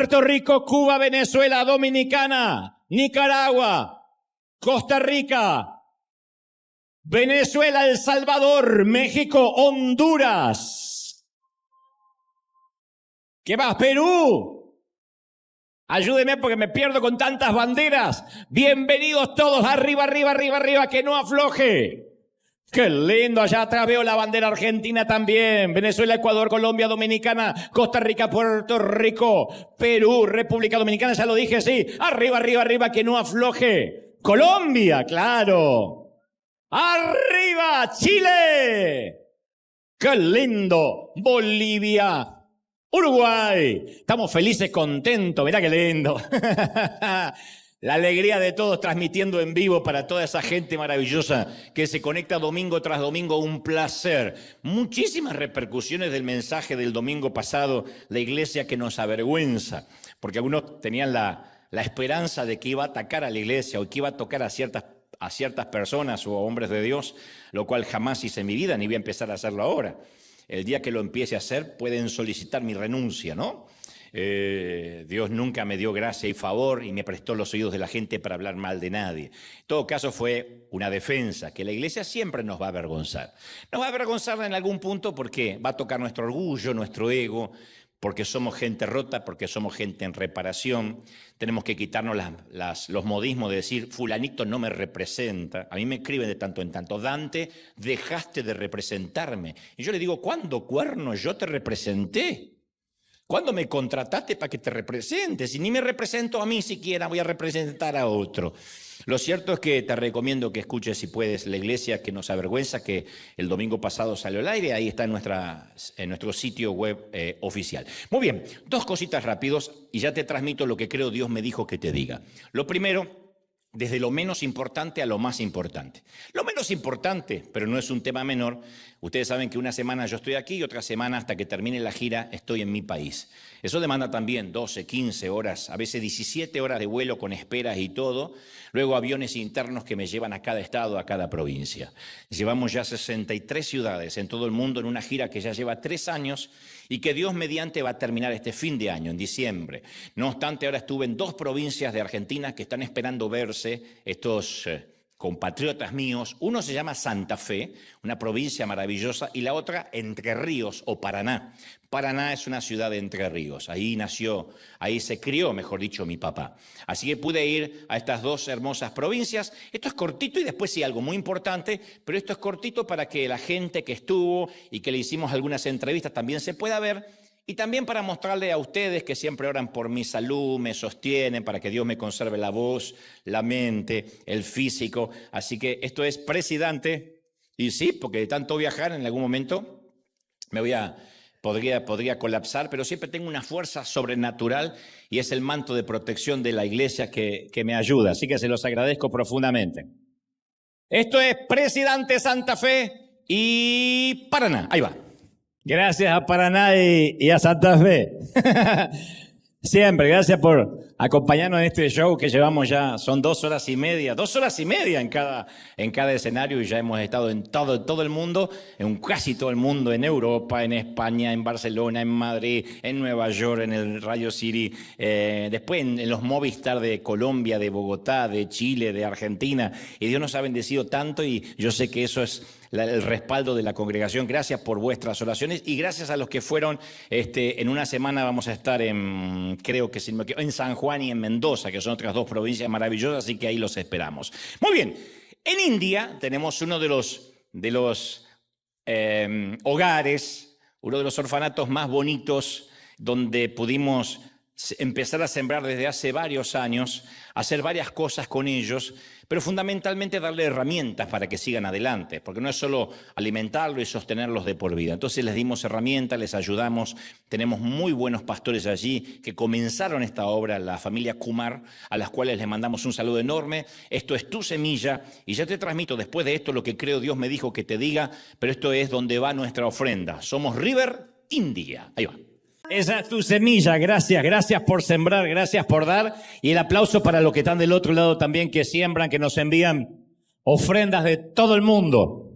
Puerto Rico, Cuba, Venezuela, Dominicana, Nicaragua, Costa Rica, Venezuela, El Salvador, México, Honduras. ¿Qué más? Perú. Ayúdeme porque me pierdo con tantas banderas. Bienvenidos todos, arriba, arriba, arriba, arriba, que no afloje. ¡Qué lindo! Allá atrás veo la bandera argentina también. Venezuela, Ecuador, Colombia, Dominicana, Costa Rica, Puerto Rico, Perú, República Dominicana, ya lo dije, sí. Arriba, arriba, arriba, que no afloje. Colombia, claro. ¡Arriba, Chile! ¡Qué lindo! Bolivia. Uruguay, estamos felices, contentos, mirá qué lindo. La alegría de todos transmitiendo en vivo para toda esa gente maravillosa que se conecta domingo tras domingo, un placer. Muchísimas repercusiones del mensaje del domingo pasado, la iglesia que nos avergüenza, porque algunos tenían la esperanza de que iba a atacar a la iglesia o que iba a tocar a ciertas personas o hombres de Dios, lo cual jamás hice en mi vida, ni voy a empezar a hacerlo ahora. El día que lo empiece a hacer, pueden solicitar mi renuncia, ¿no? Dios nunca me dio gracia y favor y me prestó los oídos de la gente para hablar mal de nadie. En todo caso, fue una defensa, que la iglesia siempre nos va a avergonzar. Nos va a avergonzar en algún punto porque va a tocar nuestro orgullo, nuestro ego, porque somos gente rota, porque somos gente en reparación. Tenemos que quitarnos los modismos de decir, fulanito no me representa. A mí me escriben de tanto en tanto, Dante, dejaste de representarme. Y yo le digo, ¿cuándo, cuerno, yo te representé? ¿Cuándo me contrataste para que te representes? Y ni me represento a mí siquiera, voy a representar a otro. Lo cierto es que te recomiendo que escuches, si puedes, La Iglesia que nos avergüenza, que el domingo pasado salió al aire, ahí está en nuestro sitio web oficial. Muy bien, dos cositas rápidos y ya te transmito lo que creo Dios me dijo que te diga. Lo primero, desde lo menos importante a lo más importante. Lo menos importante, pero no es un tema menor, ustedes saben que una semana yo estoy aquí y otra semana hasta que termine la gira estoy en mi país. Eso demanda también 12, 15 horas, a veces 17 horas de vuelo con esperas y todo. Luego aviones internos que me llevan a cada estado, a cada provincia. Llevamos ya 63 ciudades en todo el mundo en una gira que ya lleva 3 años y que Dios mediante va a terminar este fin de año, en diciembre. No obstante, ahora estuve en 2 provincias de Argentina que están esperando verse, estos compatriotas míos. Uno se llama Santa Fe, una provincia maravillosa, y la otra Entre Ríos o Paraná. Paraná es una ciudad de Entre Ríos, ahí se crió, mejor dicho, mi papá. Así que pude ir a estas 2 hermosas provincias. Esto es cortito y después sí, algo muy importante, pero esto es cortito para que la gente que estuvo y que le hicimos algunas entrevistas también se pueda ver. Y también para mostrarle a ustedes que siempre oran por mi salud, me sostienen, para que Dios me conserve la voz, la mente, el físico. Así que esto es Presidente. Y sí, porque de tanto viajar en algún momento podría colapsar, pero siempre tengo una fuerza sobrenatural y es el manto de protección de la iglesia que me ayuda. Así que se los agradezco profundamente. Esto es Presidente, Santa Fe y Paraná. Ahí va. Gracias a Paraná y a Santa Fe. Siempre, gracias por acompañarnos en este show que llevamos ya, son 2 horas y media en cada escenario y ya hemos estado en todo el mundo, en casi todo el mundo, en Europa, en España, en Barcelona, en Madrid, en Nueva York, en el Radio City, después en los Movistar de Colombia, de Bogotá, de Chile, de Argentina, y Dios nos ha bendecido tanto y yo sé que eso es el respaldo de la congregación. Gracias por vuestras oraciones y gracias a los que fueron. En una semana vamos a estar en San Juan y en Mendoza, que son otras 2 provincias maravillosas, así que ahí los esperamos. Muy bien, en India tenemos uno de los hogares, uno de los orfanatos más bonitos, donde pudimos empezar a sembrar desde hace varios años, hacer varias cosas con ellos, pero fundamentalmente darle herramientas para que sigan adelante, porque no es solo alimentarlos y sostenerlos de por vida. Entonces les dimos herramientas, les ayudamos, tenemos muy buenos pastores allí que comenzaron esta obra, la familia Kumar, a las cuales les mandamos un saludo enorme. Esto es Tu Semilla y ya te transmito después de esto lo que creo Dios me dijo que te diga, pero esto es donde va nuestra ofrenda. Somos River India. Ahí va. Esa es Tu Semilla, gracias por sembrar, gracias por dar y el aplauso para los que están del otro lado también que siembran, que nos envían ofrendas de todo el mundo.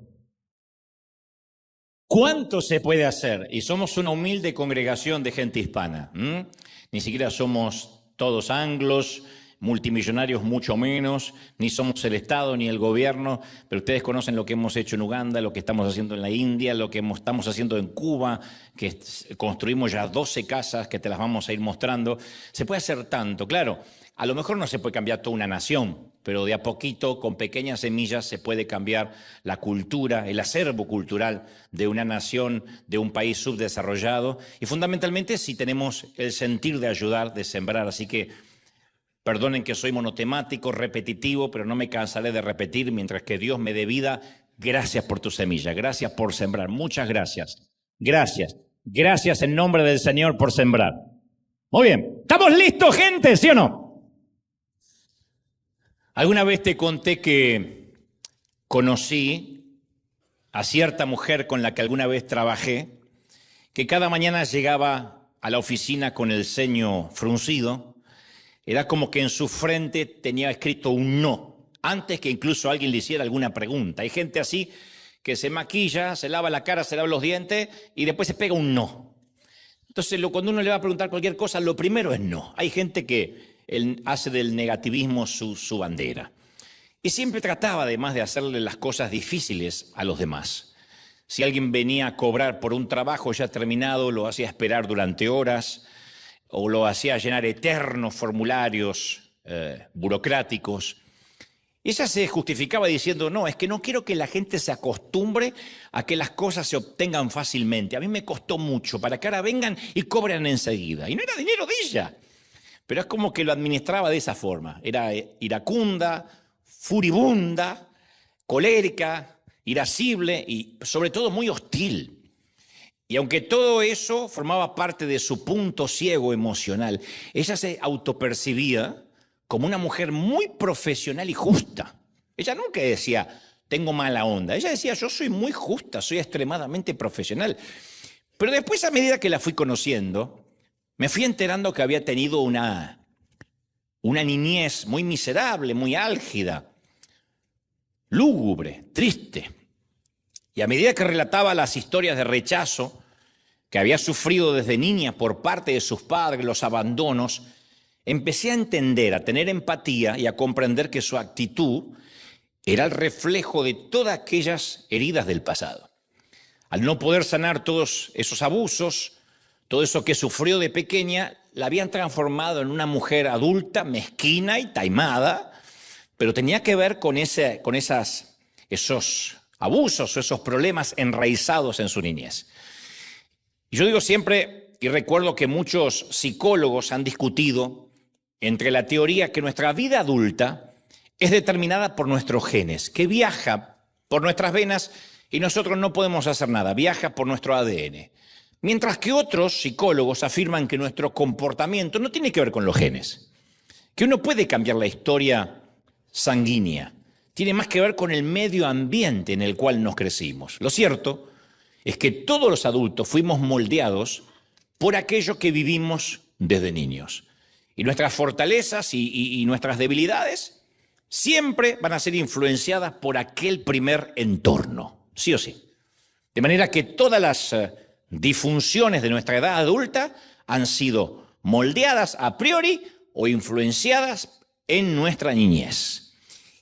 ¿Cuánto se puede hacer? Y somos una humilde congregación de gente hispana. ni siquiera somos todos anglos, multimillonarios mucho menos, ni somos el Estado ni el gobierno, pero ustedes conocen lo que hemos hecho en Uganda, lo que estamos haciendo en la India, lo que estamos haciendo en Cuba, que construimos ya 12 casas que te las vamos a ir mostrando. Se puede hacer tanto, claro, a lo mejor no se puede cambiar toda una nación, pero de a poquito, con pequeñas semillas, se puede cambiar la cultura, el acervo cultural de una nación, de un país subdesarrollado, y fundamentalmente si tenemos el sentir de ayudar, de sembrar. Así que perdonen que soy monotemático, repetitivo, pero no me cansaré de repetir mientras que Dios me dé vida. Gracias por tu semilla, gracias por sembrar, muchas gracias. Gracias, gracias en nombre del Señor por sembrar. Muy bien, ¿estamos listos, gente, sí o no? Alguna vez te conté que conocí a cierta mujer con la que alguna vez trabajé, que cada mañana llegaba a la oficina con el ceño fruncido. Era como que en su frente tenía escrito un no, antes que incluso alguien le hiciera alguna pregunta. Hay gente así que se maquilla, se lava la cara, se lava los dientes y después se pega un no. Entonces, cuando uno le va a preguntar cualquier cosa, lo primero es no. Hay gente que hace del negativismo su bandera. Y siempre trataba, además, de hacerle las cosas difíciles a los demás. Si alguien venía a cobrar por un trabajo ya terminado, lo hacía esperar durante horas, o lo hacía llenar eternos formularios burocráticos. Y ella se justificaba diciendo, no, es que no quiero que la gente se acostumbre a que las cosas se obtengan fácilmente. A mí me costó mucho para que ahora vengan y cobren enseguida. Y no era dinero de ella, pero es como que lo administraba de esa forma. Era iracunda, furibunda, colérica, irascible y sobre todo muy hostil. Y aunque todo eso formaba parte de su punto ciego emocional, ella se autopercibía como una mujer muy profesional y justa. Ella nunca decía, tengo mala onda. Ella decía, yo soy muy justa, soy extremadamente profesional. Pero después, a medida que la fui conociendo, me fui enterando que había tenido una niñez muy miserable, muy álgida, lúgubre, triste. Y a medida que relataba las historias de rechazo que había sufrido desde niña por parte de sus padres, los abandonos, empecé a entender, a tener empatía y a comprender que su actitud era el reflejo de todas aquellas heridas del pasado. Al no poder sanar todos esos abusos, todo eso que sufrió de pequeña, la habían transformado en una mujer adulta, mezquina y taimada, pero tenía que ver con esos abusos, esos problemas enraizados en su niñez. Y yo digo siempre, y recuerdo que muchos psicólogos han discutido entre la teoría que nuestra vida adulta es determinada por nuestros genes, que viaja por nuestras venas y nosotros no podemos hacer nada, viaja por nuestro ADN. Mientras que otros psicólogos afirman que nuestro comportamiento no tiene que ver con los genes, que uno puede cambiar la historia sanguínea, tiene más que ver con el medio ambiente en el cual nos crecimos. Lo cierto es que todos los adultos fuimos moldeados por aquello que vivimos desde niños. Y nuestras fortalezas y nuestras debilidades siempre van a ser influenciadas por aquel primer entorno, sí o sí. De manera que todas las disfunciones de nuestra edad adulta han sido moldeadas a priori o influenciadas en nuestra niñez.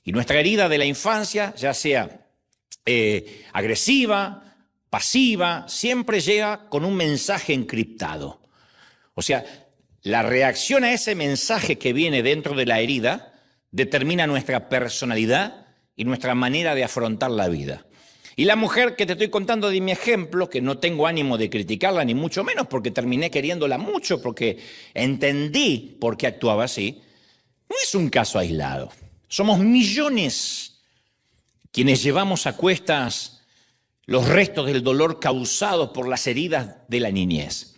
Y nuestra herida de la infancia, ya sea agresiva, pasiva, siempre llega con un mensaje encriptado. O sea, la reacción a ese mensaje que viene dentro de la herida determina nuestra personalidad y nuestra manera de afrontar la vida. Y la mujer que te estoy contando de mi ejemplo, que no tengo ánimo de criticarla ni mucho menos porque terminé queriéndola mucho, porque entendí por qué actuaba así, no es un caso aislado. Somos millones quienes llevamos a cuestas los restos del dolor causado por las heridas de la niñez.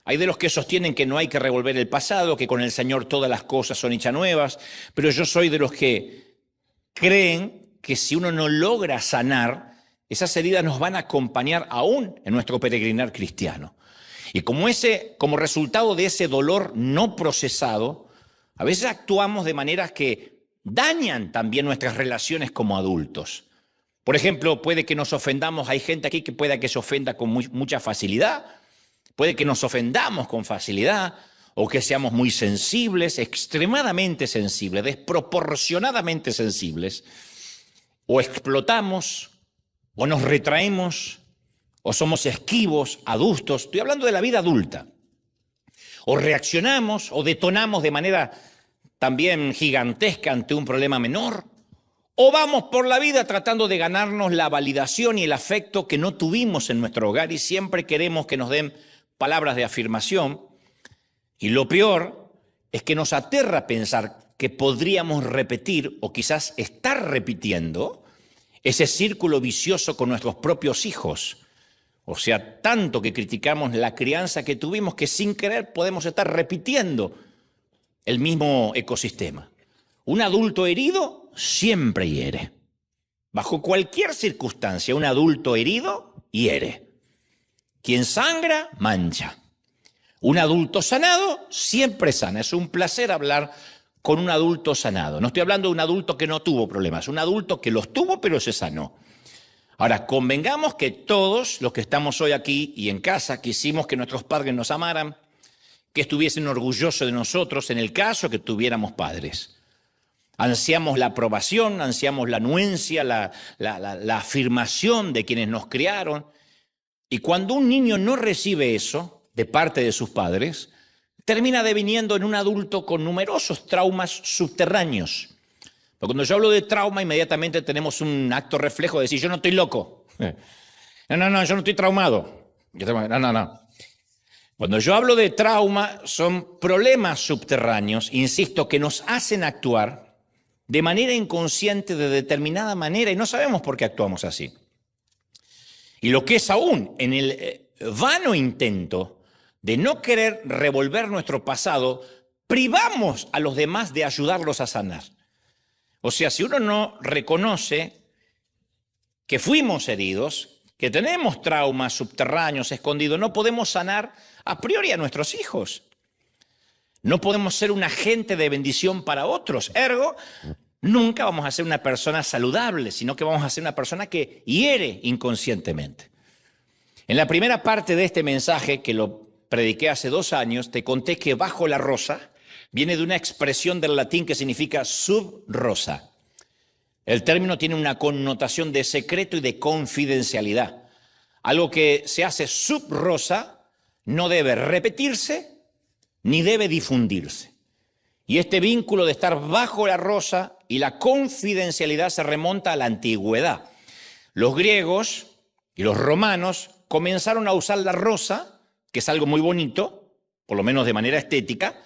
Hay de los que sostienen que no hay que revolver el pasado, que con el Señor todas las cosas son hechas nuevas, pero yo soy de los que creen que si uno no logra sanar, esas heridas nos van a acompañar aún en nuestro peregrinar cristiano. Y como resultado de ese dolor no procesado, a veces actuamos de maneras que dañan también nuestras relaciones como adultos. Por ejemplo, puede que nos ofendamos, hay gente aquí que puede que se ofenda con mucha facilidad, puede que nos ofendamos con facilidad, o que seamos muy sensibles, extremadamente sensibles, desproporcionadamente sensibles, o explotamos, o nos retraemos, o somos esquivos, adustos. Estoy hablando de la vida adulta. O reaccionamos o detonamos de manera también gigantesca ante un problema menor, o vamos por la vida tratando de ganarnos la validación y el afecto que no tuvimos en nuestro hogar y siempre queremos que nos den palabras de afirmación. Y lo peor es que nos aterra pensar que podríamos repetir o quizás estar repitiendo ese círculo vicioso con nuestros propios hijos. O sea, tanto que criticamos la crianza que tuvimos que sin querer podemos estar repitiendo el mismo ecosistema. Un adulto herido siempre hiere. Bajo cualquier circunstancia, un adulto herido hiere. Quien sangra, mancha. Un adulto sanado siempre sana. Es un placer hablar con un adulto sanado. No estoy hablando de un adulto que no tuvo problemas, un adulto que los tuvo pero se sanó. Ahora, convengamos que todos los que estamos hoy aquí y en casa quisimos que nuestros padres nos amaran, que estuviesen orgullosos de nosotros en el caso que tuviéramos padres. Ansiamos la aprobación, ansiamos la anuencia, la afirmación de quienes nos criaron. Y cuando un niño no recibe eso de parte de sus padres, termina deviniendo en un adulto con numerosos traumas subterráneos. Porque cuando yo hablo de trauma, inmediatamente tenemos un acto reflejo de decir, yo no estoy loco. No, yo no estoy traumado. No. Cuando yo hablo de trauma, son problemas subterráneos, insisto, que nos hacen actuar de manera inconsciente, de determinada manera, y no sabemos por qué actuamos así. Y lo que es aún, en el vano intento de no querer revolver nuestro pasado, privamos a los demás de ayudarlos a sanar. O sea, si uno no reconoce que fuimos heridos, que tenemos traumas subterráneos escondidos, no podemos sanar a priori a nuestros hijos. No podemos ser un agente de bendición para otros. Ergo, nunca vamos a ser una persona saludable, sino que vamos a ser una persona que hiere inconscientemente. En la primera parte de este mensaje, que lo prediqué hace 2 años, te conté que bajo la rosa viene de una expresión del latín que significa sub rosa. El término tiene una connotación de secreto y de confidencialidad. Algo que se hace sub rosa no debe repetirse ni debe difundirse. Y este vínculo de estar bajo la rosa y la confidencialidad se remonta a la antigüedad. Los griegos y los romanos comenzaron a usar la rosa, que es algo muy bonito, por lo menos de manera estética,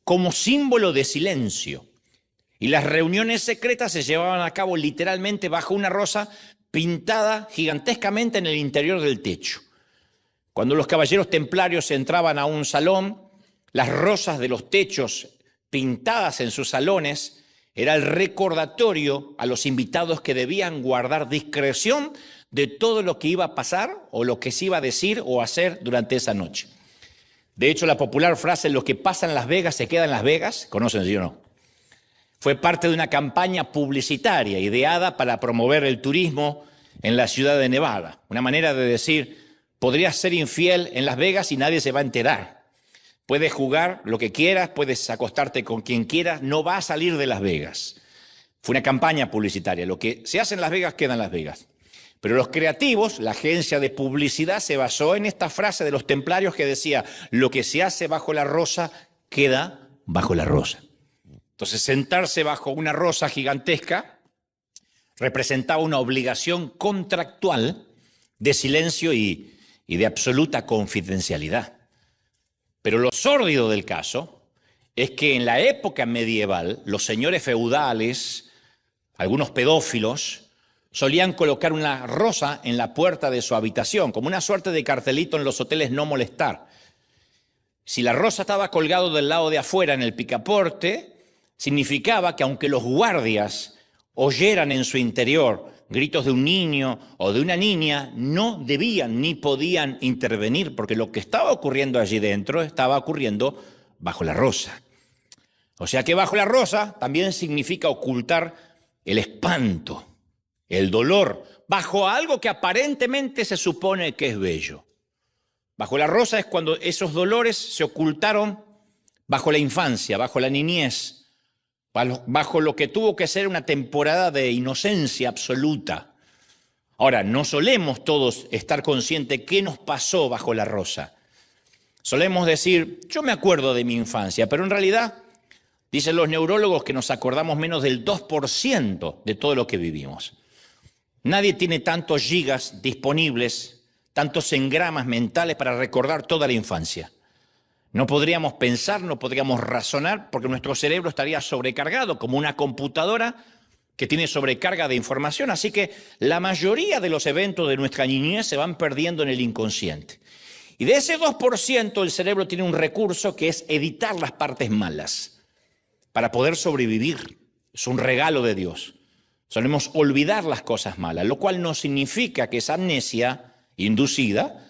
como símbolo de silencio. Y las reuniones secretas se llevaban a cabo literalmente bajo una rosa pintada gigantescamente en el interior del techo. Cuando los caballeros templarios entraban a un salón, las rosas de los techos pintadas en sus salones era el recordatorio a los invitados que debían guardar discreción de todo lo que iba a pasar o lo que se iba a decir o hacer durante esa noche. De hecho, la popular frase, lo que pasa en Las Vegas se queda en Las Vegas, ¿conocen, sí o no? Fue parte de una campaña publicitaria ideada para promover el turismo en la ciudad de Nevada. Una manera de decir, podrías ser infiel en Las Vegas y nadie se va a enterar. Puedes jugar lo que quieras, puedes acostarte con quien quieras, no va a salir de Las Vegas. Fue una campaña publicitaria. Lo que se hace en Las Vegas queda en Las Vegas. Pero los creativos, la agencia de publicidad, se basó en esta frase de los templarios que decía, lo que se hace bajo la rosa queda bajo la rosa. Entonces, sentarse bajo una rosa gigantesca representaba una obligación contractual de silencio y de absoluta confidencialidad. Pero lo sórdido del caso es que en la época medieval, los señores feudales, algunos pedófilos, solían colocar una rosa en la puerta de su habitación, como una suerte de cartelito en los hoteles no molestar. Si la rosa estaba colgado del lado de afuera en el picaporte, significaba que aunque los guardias oyeran en su interior gritos de un niño o de una niña, no debían ni podían intervenir, porque lo que estaba ocurriendo allí dentro estaba ocurriendo bajo la rosa. O sea que bajo la rosa también significa ocultar el espanto, el dolor, bajo algo que aparentemente se supone que es bello. Bajo la rosa es cuando esos dolores se ocultaron bajo la infancia, bajo la niñez, bajo lo que tuvo que ser una temporada de inocencia absoluta. Ahora, no solemos todos estar conscientes qué nos pasó bajo la rosa. Solemos decir, yo me acuerdo de mi infancia, pero en realidad, dicen los neurólogos que nos acordamos menos del 2% de todo lo que vivimos. Nadie tiene tantos gigas disponibles, tantos engramas mentales para recordar toda la infancia. No podríamos pensar, no podríamos razonar, porque nuestro cerebro estaría sobrecargado como una computadora que tiene sobrecarga de información. Así que la mayoría de los eventos de nuestra niñez se van perdiendo en el inconsciente. Y de ese 2% el cerebro tiene un recurso que es editar las partes malas para poder sobrevivir. Es un regalo de Dios. Solemos olvidar las cosas malas, lo cual no significa que esa amnesia inducida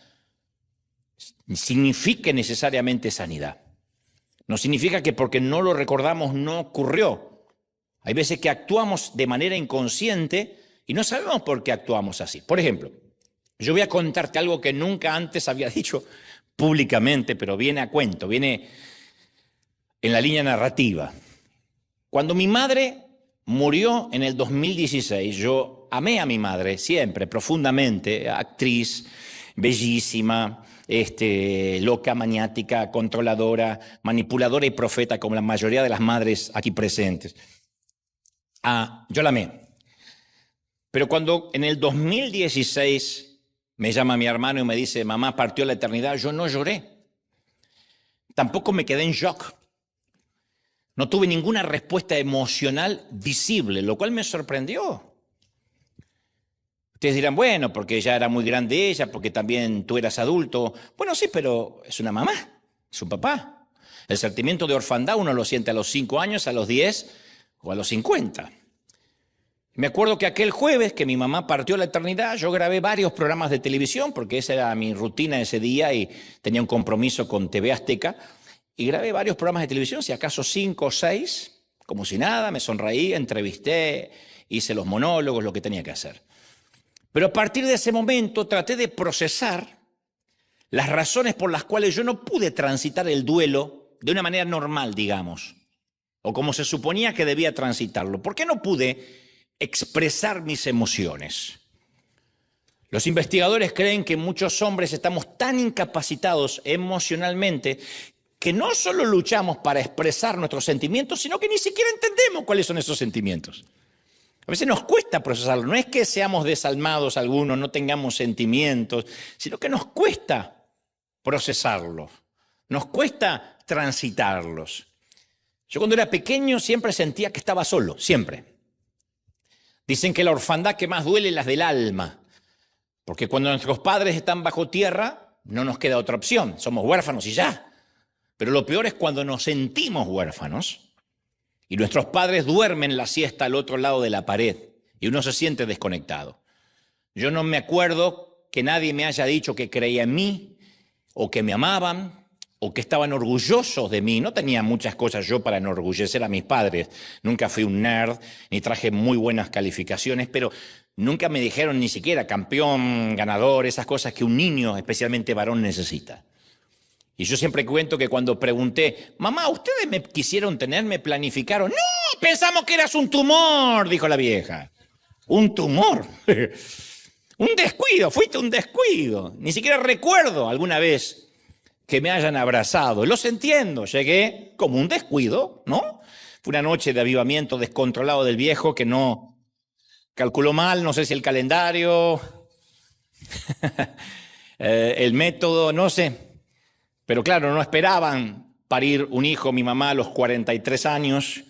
signifique necesariamente sanidad. No significa que porque no lo recordamos no ocurrió. Hay veces que actuamos de manera inconsciente y no sabemos por qué actuamos así. Por ejemplo, yo voy a contarte algo que nunca antes había dicho públicamente, pero viene a cuento, viene en la línea narrativa. Cuando mi madre murió en el 2016, yo amé a mi madre siempre, profundamente, actriz, bellísima, loca, maniática, controladora, manipuladora y profeta, como la mayoría de las madres aquí presentes. Yo la amé. Pero cuando en el 2016 me llama mi hermano y me dice, mamá partió a la eternidad, yo no lloré. Tampoco me quedé en shock. No tuve ninguna respuesta emocional visible, lo cual me sorprendió. Ustedes dirán, bueno, porque ya era muy grande ella, porque también tú eras adulto. Bueno, sí, pero es una mamá, es un papá. El sentimiento de orfandad uno lo siente a los 5 años, a los 10 o a los 50. Me acuerdo que aquel jueves que mi mamá partió a la eternidad, yo grabé varios programas de televisión, porque esa era mi rutina ese día y tenía un compromiso con TV Azteca. Y grabé varios programas de televisión, si acaso 5 o 6, como si nada, me sonreí, entrevisté, hice los monólogos, lo que tenía que hacer. Pero a partir de ese momento traté de procesar las razones por las cuales yo no pude transitar el duelo de una manera normal, digamos, o como se suponía que debía transitarlo. ¿Por qué no pude expresar mis emociones? Los investigadores creen que muchos hombres estamos tan incapacitados emocionalmente que no solo luchamos para expresar nuestros sentimientos, sino que ni siquiera entendemos cuáles son esos sentimientos. A veces nos cuesta procesarlo. No es que seamos desalmados algunos, no tengamos sentimientos, sino que nos cuesta procesarlos. Nos cuesta transitarlos. Yo cuando era pequeño siempre sentía que estaba solo, siempre. Dicen que la orfandad que más duele es la del alma, porque cuando nuestros padres están bajo tierra, no nos queda otra opción, somos huérfanos y ya. Pero lo peor es cuando nos sentimos huérfanos y nuestros padres duermen la siesta al otro lado de la pared y uno se siente desconectado. Yo no me acuerdo que nadie me haya dicho que creía en mí o que me amaban o que estaban orgullosos de mí. No tenía muchas cosas yo para enorgullecer a mis padres. Nunca fui un nerd, ni traje muy buenas calificaciones, pero nunca me dijeron ni siquiera campeón, ganador, esas cosas que un niño, especialmente varón, necesita. Y yo siempre cuento que cuando pregunté, mamá, ¿ustedes me quisieron tener, me planificaron? No, pensamos que eras un tumor, dijo la vieja. ¿Un tumor? Un descuido, fuiste un descuido. Ni siquiera recuerdo alguna vez que me hayan abrazado. Los entiendo, llegué como un descuido, ¿no? Fue una noche de avivamiento descontrolado del viejo que no calculó mal, no sé si el calendario, el método, no sé. Pero claro, no esperaban parir un hijo, mi mamá, a los 43 años,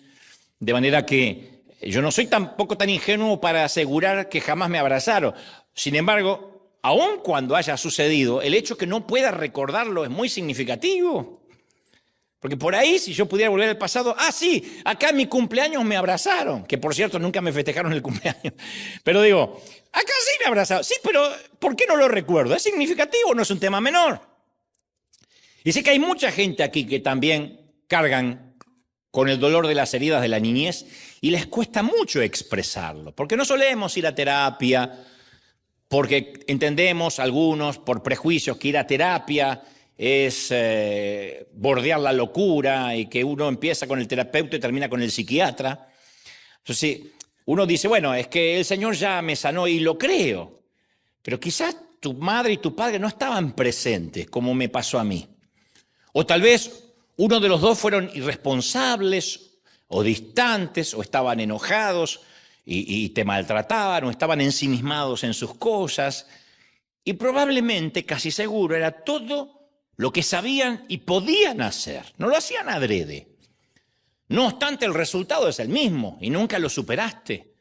de manera que yo no soy tampoco tan ingenuo para asegurar que jamás me abrazaron. Sin embargo, aun cuando haya sucedido, el hecho que no pueda recordarlo es muy significativo. Porque por ahí, si yo pudiera volver al pasado, sí, acá en mi cumpleaños me abrazaron, que por cierto nunca me festejaron el cumpleaños. Pero digo, acá sí me abrazaron. Sí, pero ¿por qué no lo recuerdo? ¿Es significativo? No es un tema menor. Y sé que hay mucha gente aquí que también cargan con el dolor de las heridas de la niñez y les cuesta mucho expresarlo, porque no solemos ir a terapia, porque entendemos algunos por prejuicios que ir a terapia es bordear la locura y que uno empieza con el terapeuta y termina con el psiquiatra. Entonces, uno dice, bueno, es que el Señor ya me sanó y lo creo, pero quizás tu madre y tu padre no estaban presentes como me pasó a mí. O tal vez uno de los dos fueron irresponsables o distantes o estaban enojados y te maltrataban o estaban ensimismados en sus cosas. Y probablemente, casi seguro, era todo lo que sabían y podían hacer. No lo hacían adrede. No obstante, el resultado es el mismo y nunca lo superaste.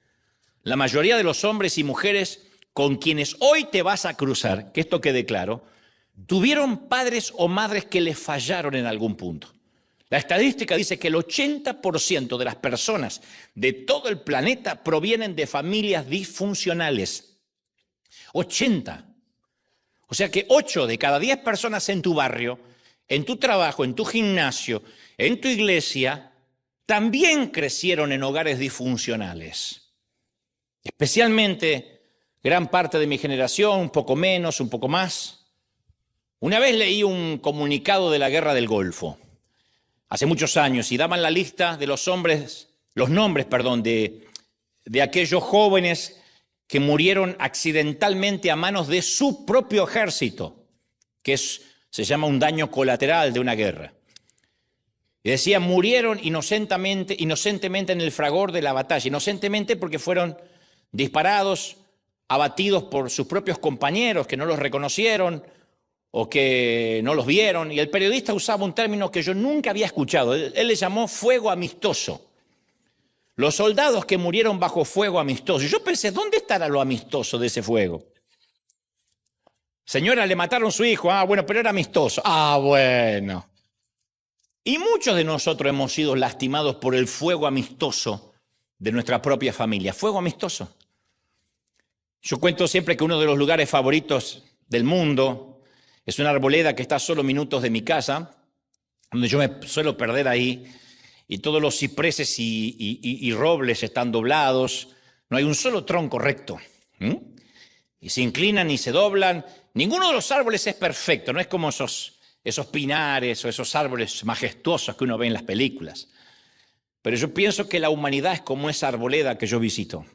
La mayoría de los hombres y mujeres con quienes hoy te vas a cruzar, que esto quede claro, tuvieron padres o madres que les fallaron en algún punto. La estadística dice que el 80% de las personas de todo el planeta provienen de familias disfuncionales. 80. O sea que 8 de cada 10 personas en tu barrio, en tu trabajo, en tu gimnasio, en tu iglesia, también crecieron en hogares disfuncionales. Especialmente gran parte de mi generación, un poco menos, un poco más. Una vez leí un comunicado de la Guerra del Golfo, hace muchos años, y daban la lista de los nombres de aquellos jóvenes que murieron accidentalmente a manos de su propio ejército, que se llama un daño colateral de una guerra. Y decía, murieron inocentemente en el fragor de la batalla, inocentemente porque fueron disparados, abatidos por sus propios compañeros que no los reconocieron o que no los vieron. Y el periodista usaba un término que yo nunca había escuchado. Él le llamó fuego amistoso. Los soldados que murieron bajo fuego amistoso. Y yo pensé, ¿dónde estará lo amistoso de ese fuego? Señora, le mataron a su hijo. Ah, bueno, pero era amistoso. Ah, bueno. Y muchos de nosotros hemos sido lastimados por el fuego amistoso de nuestra propia familia. Fuego amistoso. Yo cuento siempre que uno de los lugares favoritos del mundo es una arboleda que está a solo minutos de mi casa, donde yo me suelo perder ahí, y todos los cipreses y robles están doblados, no hay un solo tronco recto, y se inclinan y se doblan. Ninguno de los árboles es perfecto, no es como esos pinares o esos árboles majestuosos que uno ve en las películas. Pero yo pienso que la humanidad es como esa arboleda que yo visito,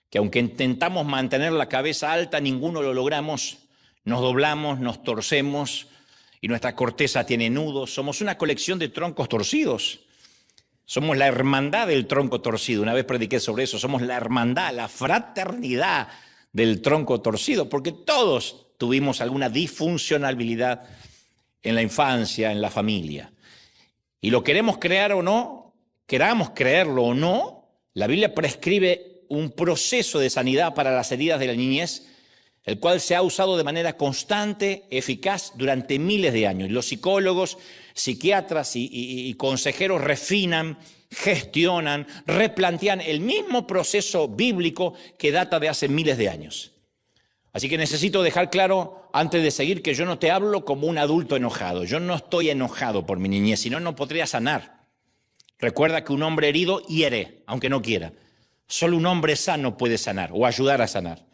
que aunque intentamos mantener la cabeza alta, ninguno lo logramos. Nos doblamos, nos torcemos y nuestra corteza tiene nudos. Somos una colección de troncos torcidos. Somos la hermandad del tronco torcido. Una vez prediqué sobre eso. Somos la hermandad, la fraternidad del tronco torcido, porque todos tuvimos alguna disfuncionalidad en la infancia, en la familia. Y lo queremos crear o no, queramos creerlo o no, la Biblia prescribe un proceso de sanidad para las heridas de la niñez, el cual se ha usado de manera constante, eficaz durante miles de años. Los psicólogos, psiquiatras y consejeros refinan, gestionan, replantean el mismo proceso bíblico que data de hace miles de años. Así que necesito dejar claro, antes de seguir, que yo no te hablo como un adulto enojado. Yo no estoy enojado por mi niñez, si no, no podría sanar. Recuerda que un hombre herido hiere, aunque no quiera. Solo un hombre sano puede sanar o ayudar a sanar.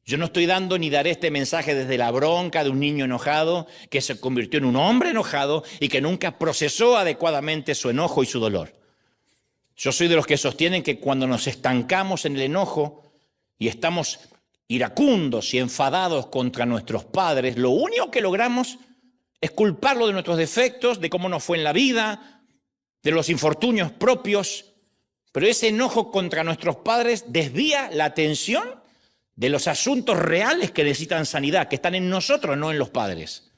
Yo no estoy dando ni daré este mensaje desde la bronca de un niño enojado que se convirtió en un hombre enojado y que nunca procesó adecuadamente su enojo y su dolor. Yo soy de los que sostienen que cuando nos estancamos en el enojo y estamos iracundos y enfadados contra nuestros padres, lo único que logramos es culparlo de nuestros defectos, de cómo nos fue en la vida, de los infortunios propios. Pero ese enojo contra nuestros padres desvía la atención de los asuntos reales que necesitan sanidad, que están en nosotros, no en los padres.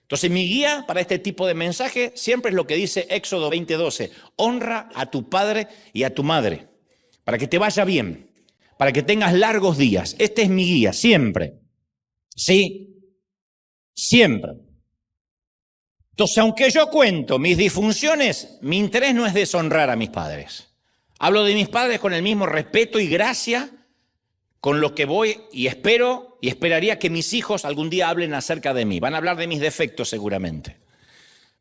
Entonces mi guía para este tipo de mensaje siempre es lo que dice Éxodo 20:12. Honra a tu padre y a tu madre, para que te vaya bien, para que tengas largos días. Este es mi guía, siempre. Sí, siempre. Entonces, aunque yo cuento mis disfunciones, mi interés no es deshonrar a mis padres. Hablo de mis padres con el mismo respeto y gracia con lo que voy y espero y esperaría que mis hijos algún día hablen acerca de mí. Van a hablar de mis defectos seguramente.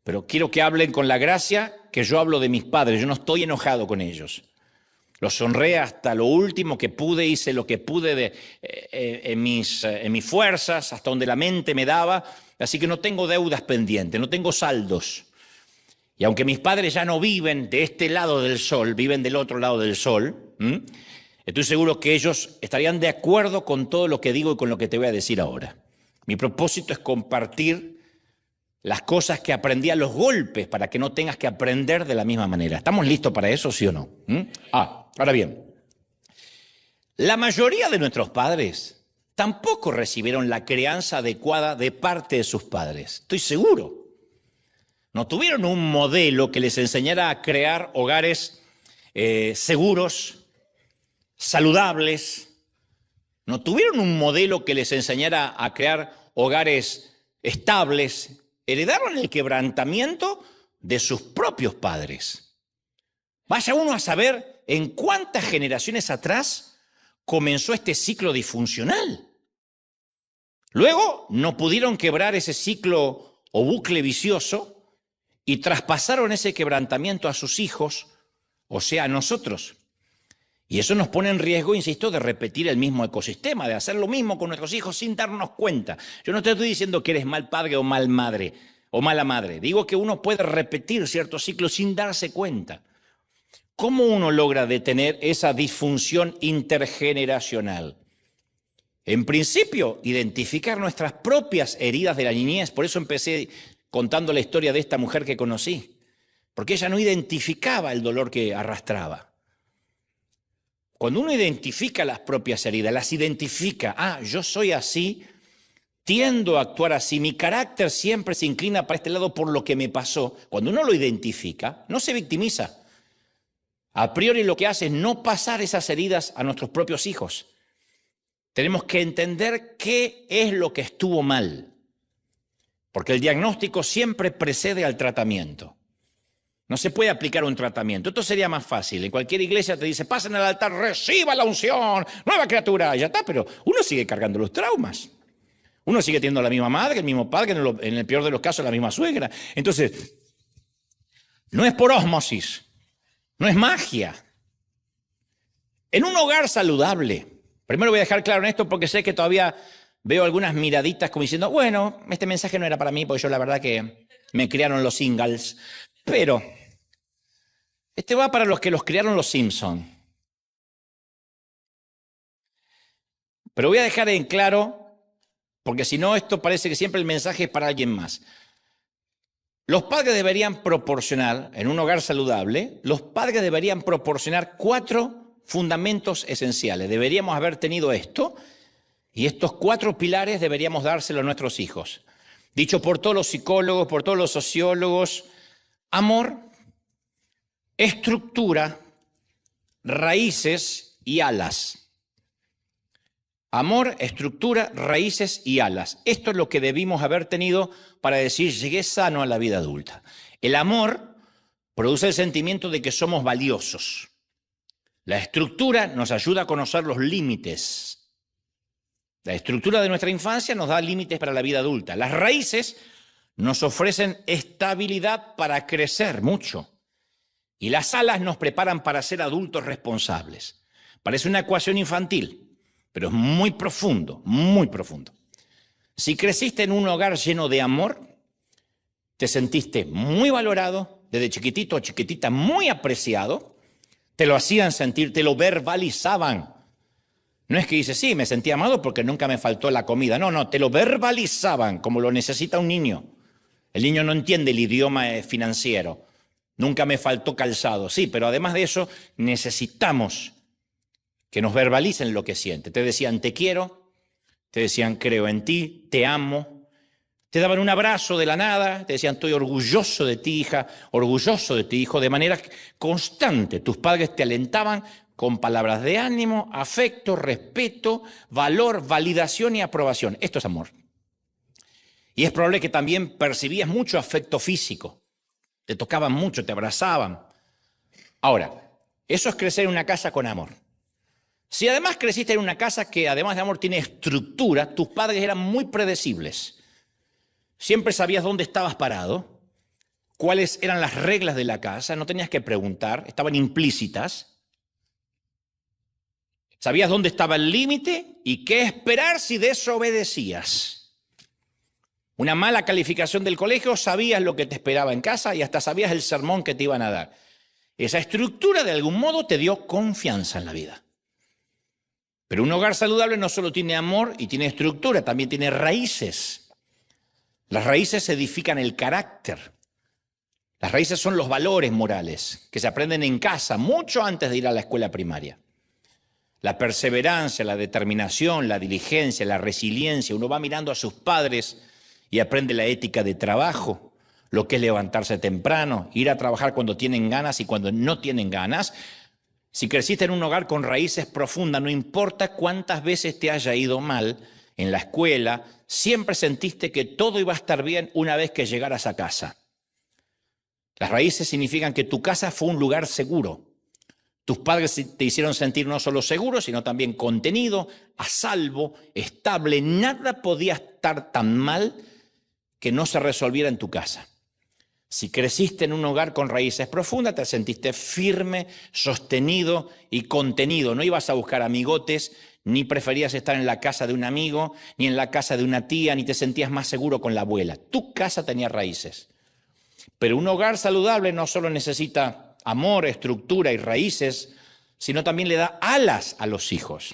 Pero quiero que hablen con la gracia que yo hablo de mis padres. Yo no estoy enojado con ellos. Los honré hasta lo último que pude, hice lo que pude en mis fuerzas, hasta donde la mente me daba, así que no tengo deudas pendientes, no tengo saldos. Y aunque mis padres ya no viven de este lado del sol, viven del otro lado del sol, estoy seguro que ellos estarían de acuerdo con todo lo que digo y con lo que te voy a decir ahora. Mi propósito es compartir las cosas que aprendí a los golpes para que no tengas que aprender de la misma manera. ¿Estamos listos para eso, sí o no? Ahora bien, la mayoría de nuestros padres tampoco recibieron la crianza adecuada de parte de sus padres. Estoy seguro. No tuvieron un modelo que les enseñara a crear hogares seguros, saludables. No tuvieron un modelo que les enseñara a crear hogares estables. Heredaron el quebrantamiento de sus propios padres. Vaya uno a saber en cuántas generaciones atrás comenzó este ciclo disfuncional. Luego no pudieron quebrar ese ciclo o bucle vicioso y traspasaron ese quebrantamiento a sus hijos, o sea, a nosotros. Y eso nos pone en riesgo, insisto, de repetir el mismo ecosistema, de hacer lo mismo con nuestros hijos sin darnos cuenta. Yo no te estoy diciendo que eres mal padre o mal madre o mala madre. Digo que uno puede repetir ciertos ciclos sin darse cuenta. ¿Cómo uno logra detener esa disfunción intergeneracional? En principio, identificar nuestras propias heridas de la niñez. Por eso empecé contando la historia de esta mujer que conocí. Porque ella no identificaba el dolor que arrastraba. Cuando uno identifica las propias heridas, las identifica, yo soy así, tiendo a actuar así, mi carácter siempre se inclina para este lado por lo que me pasó. Cuando uno lo identifica, no se victimiza. A priori lo que hace es no pasar esas heridas a nuestros propios hijos. Tenemos que entender qué es lo que estuvo mal, porque el diagnóstico siempre precede al tratamiento. No se puede aplicar un tratamiento. Esto sería más fácil. En cualquier iglesia te dice, pasen al altar, reciba la unción, nueva criatura, ya está. Pero uno sigue cargando los traumas. Uno sigue teniendo la misma madre, el mismo padre, en el peor de los casos la misma suegra. Entonces, no es por ósmosis, no es magia. En un hogar saludable, primero voy a dejar claro en esto porque sé que todavía veo algunas miraditas como diciendo, bueno, este mensaje no era para mí porque yo la verdad que me criaron los Ingalls, pero este va para los que los criaron los Simpson. Pero voy a dejar en claro, porque si no, esto parece que siempre el mensaje es para alguien más. Los padres deberían proporcionar, en un hogar saludable, los padres deberían proporcionar 4 fundamentos esenciales. Deberíamos haber tenido esto, y estos 4 pilares deberíamos dárselo a nuestros hijos. Dicho por todos los psicólogos, por todos los sociólogos, amor, estructura, raíces y alas. Amor, estructura, raíces y alas. Esto es lo que debimos haber tenido para decir, llegué sano a la vida adulta. El amor produce el sentimiento de que somos valiosos. La estructura nos ayuda a conocer los límites. La estructura de nuestra infancia nos da límites para la vida adulta. Las raíces nos ofrecen estabilidad para crecer mucho. Y las alas nos preparan para ser adultos responsables. Parece una ecuación infantil, pero es muy profundo, muy profundo. Si creciste en un hogar lleno de amor, te sentiste muy valorado, desde chiquitito o chiquitita, muy apreciado, te lo hacían sentir, te lo verbalizaban. No es que dices, sí, me sentí amado porque nunca me faltó la comida. No, te lo verbalizaban como lo necesita un niño. El niño no entiende el idioma financiero. Nunca me faltó calzado. Sí, pero además de eso, necesitamos que nos verbalicen lo que siente. Te decían, te quiero, te decían, creo en ti, te amo. Te daban un abrazo de la nada, te decían, estoy orgulloso de ti, hija, orgulloso de ti, hijo, de manera constante. Tus padres te alentaban con palabras de ánimo, afecto, respeto, valor, validación y aprobación. Esto es amor. Y es probable que también percibías mucho afecto físico. Te tocaban mucho, te abrazaban. Ahora, eso es crecer en una casa con amor. Si además creciste en una casa que además de amor tiene estructura, tus padres eran muy predecibles. Siempre sabías dónde estabas parado, cuáles eran las reglas de la casa, no tenías que preguntar, estaban implícitas. Sabías dónde estaba el límite y qué esperar si desobedecías. Una mala calificación del colegio, sabías lo que te esperaba en casa y hasta sabías el sermón que te iban a dar. Esa estructura de algún modo te dio confianza en la vida. Pero un hogar saludable no solo tiene amor y tiene estructura, también tiene raíces. Las raíces edifican el carácter. Las raíces son los valores morales que se aprenden en casa mucho antes de ir a la escuela primaria. La perseverancia, la determinación, la diligencia, la resiliencia. Uno va mirando a sus padres y aprende la ética de trabajo, lo que es levantarse temprano, ir a trabajar cuando tienen ganas y cuando no tienen ganas. Si creciste en un hogar con raíces profundas, no importa cuántas veces te haya ido mal en la escuela, siempre sentiste que todo iba a estar bien una vez que llegaras a casa. Las raíces significan que tu casa fue un lugar seguro. Tus padres te hicieron sentir no solo seguro, sino también contenido, a salvo, estable. Nada podía estar tan mal que no se resolviera en tu casa. Si creciste en un hogar con raíces profundas, te sentiste firme, sostenido y contenido. No ibas a buscar amigotes, ni preferías estar en la casa de un amigo, ni en la casa de una tía, ni te sentías más seguro con la abuela. Tu casa tenía raíces. Pero un hogar saludable no solo necesita amor, estructura y raíces, sino también le da alas a los hijos.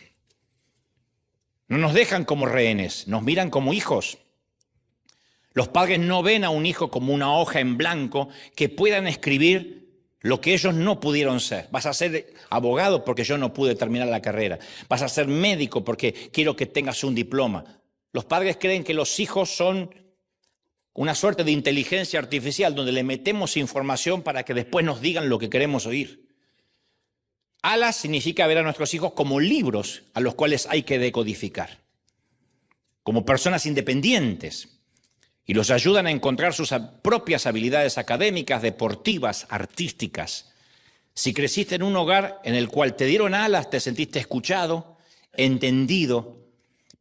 No nos dejan como rehenes, nos miran como hijos. Los padres no ven a un hijo como una hoja en blanco que puedan escribir lo que ellos no pudieron ser. Vas a ser abogado porque yo no pude terminar la carrera. Vas a ser médico porque quiero que tengas un diploma. Los padres creen que los hijos son una suerte de inteligencia artificial donde le metemos información para que después nos digan lo que queremos oír. Alas significa ver a nuestros hijos como libros a los cuales hay que decodificar, como personas independientes, y los ayudan a encontrar sus propias habilidades académicas, deportivas, artísticas. Si creciste en un hogar en el cual te dieron alas, te sentiste escuchado, entendido,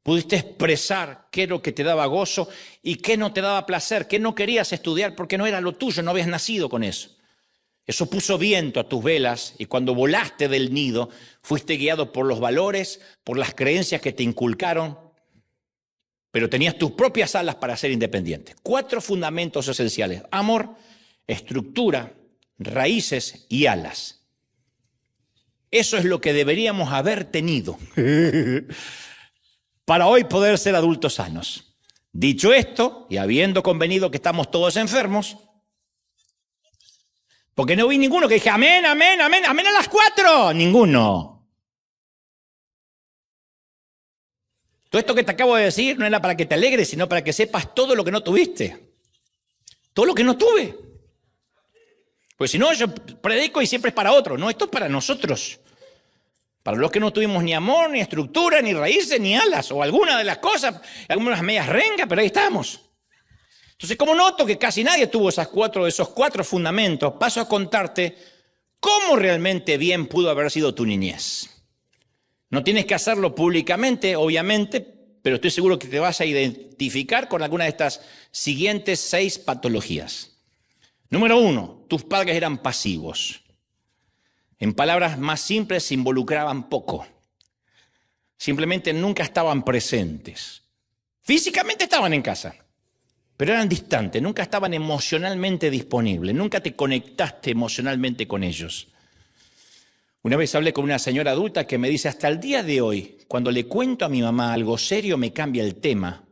pudiste expresar qué es lo que te daba gozo y qué no te daba placer, qué no querías estudiar porque no era lo tuyo, no habías nacido con eso. Eso puso viento a tus velas y cuando volaste del nido fuiste guiado por los valores, por las creencias que te inculcaron, pero tenías tus propias alas para ser independiente. 4 fundamentos esenciales: amor, estructura, raíces y alas. Eso es lo que deberíamos haber tenido para hoy poder ser adultos sanos. Dicho esto, y habiendo convenido que estamos todos enfermos, porque no vi ninguno que dije amén, amén, amén, amén a las 4, ninguno. Todo esto que te acabo de decir no era para que te alegres, sino para que sepas todo lo que no tuviste, todo lo que no tuve. Pues si no, yo predico y siempre es para otro. No, esto es para nosotros. Para los que no tuvimos ni amor, ni estructura, ni raíces, ni alas, o alguna de las cosas, algunas medias rengas, pero ahí estamos. Entonces, como noto que casi nadie tuvo esos 4 fundamentos, paso a contarte cómo realmente bien pudo haber sido tu niñez. No tienes que hacerlo públicamente, obviamente, pero estoy seguro que te vas a identificar con alguna de estas siguientes 6 patologías. Número 1, tus padres eran pasivos. En palabras más simples, se involucraban poco. Simplemente nunca estaban presentes. Físicamente estaban en casa, pero eran distantes, nunca estaban emocionalmente disponibles, nunca te conectaste emocionalmente con ellos. Una vez hablé con una señora adulta que me dice, hasta el día de hoy, cuando le cuento a mi mamá algo serio, me cambia el tema.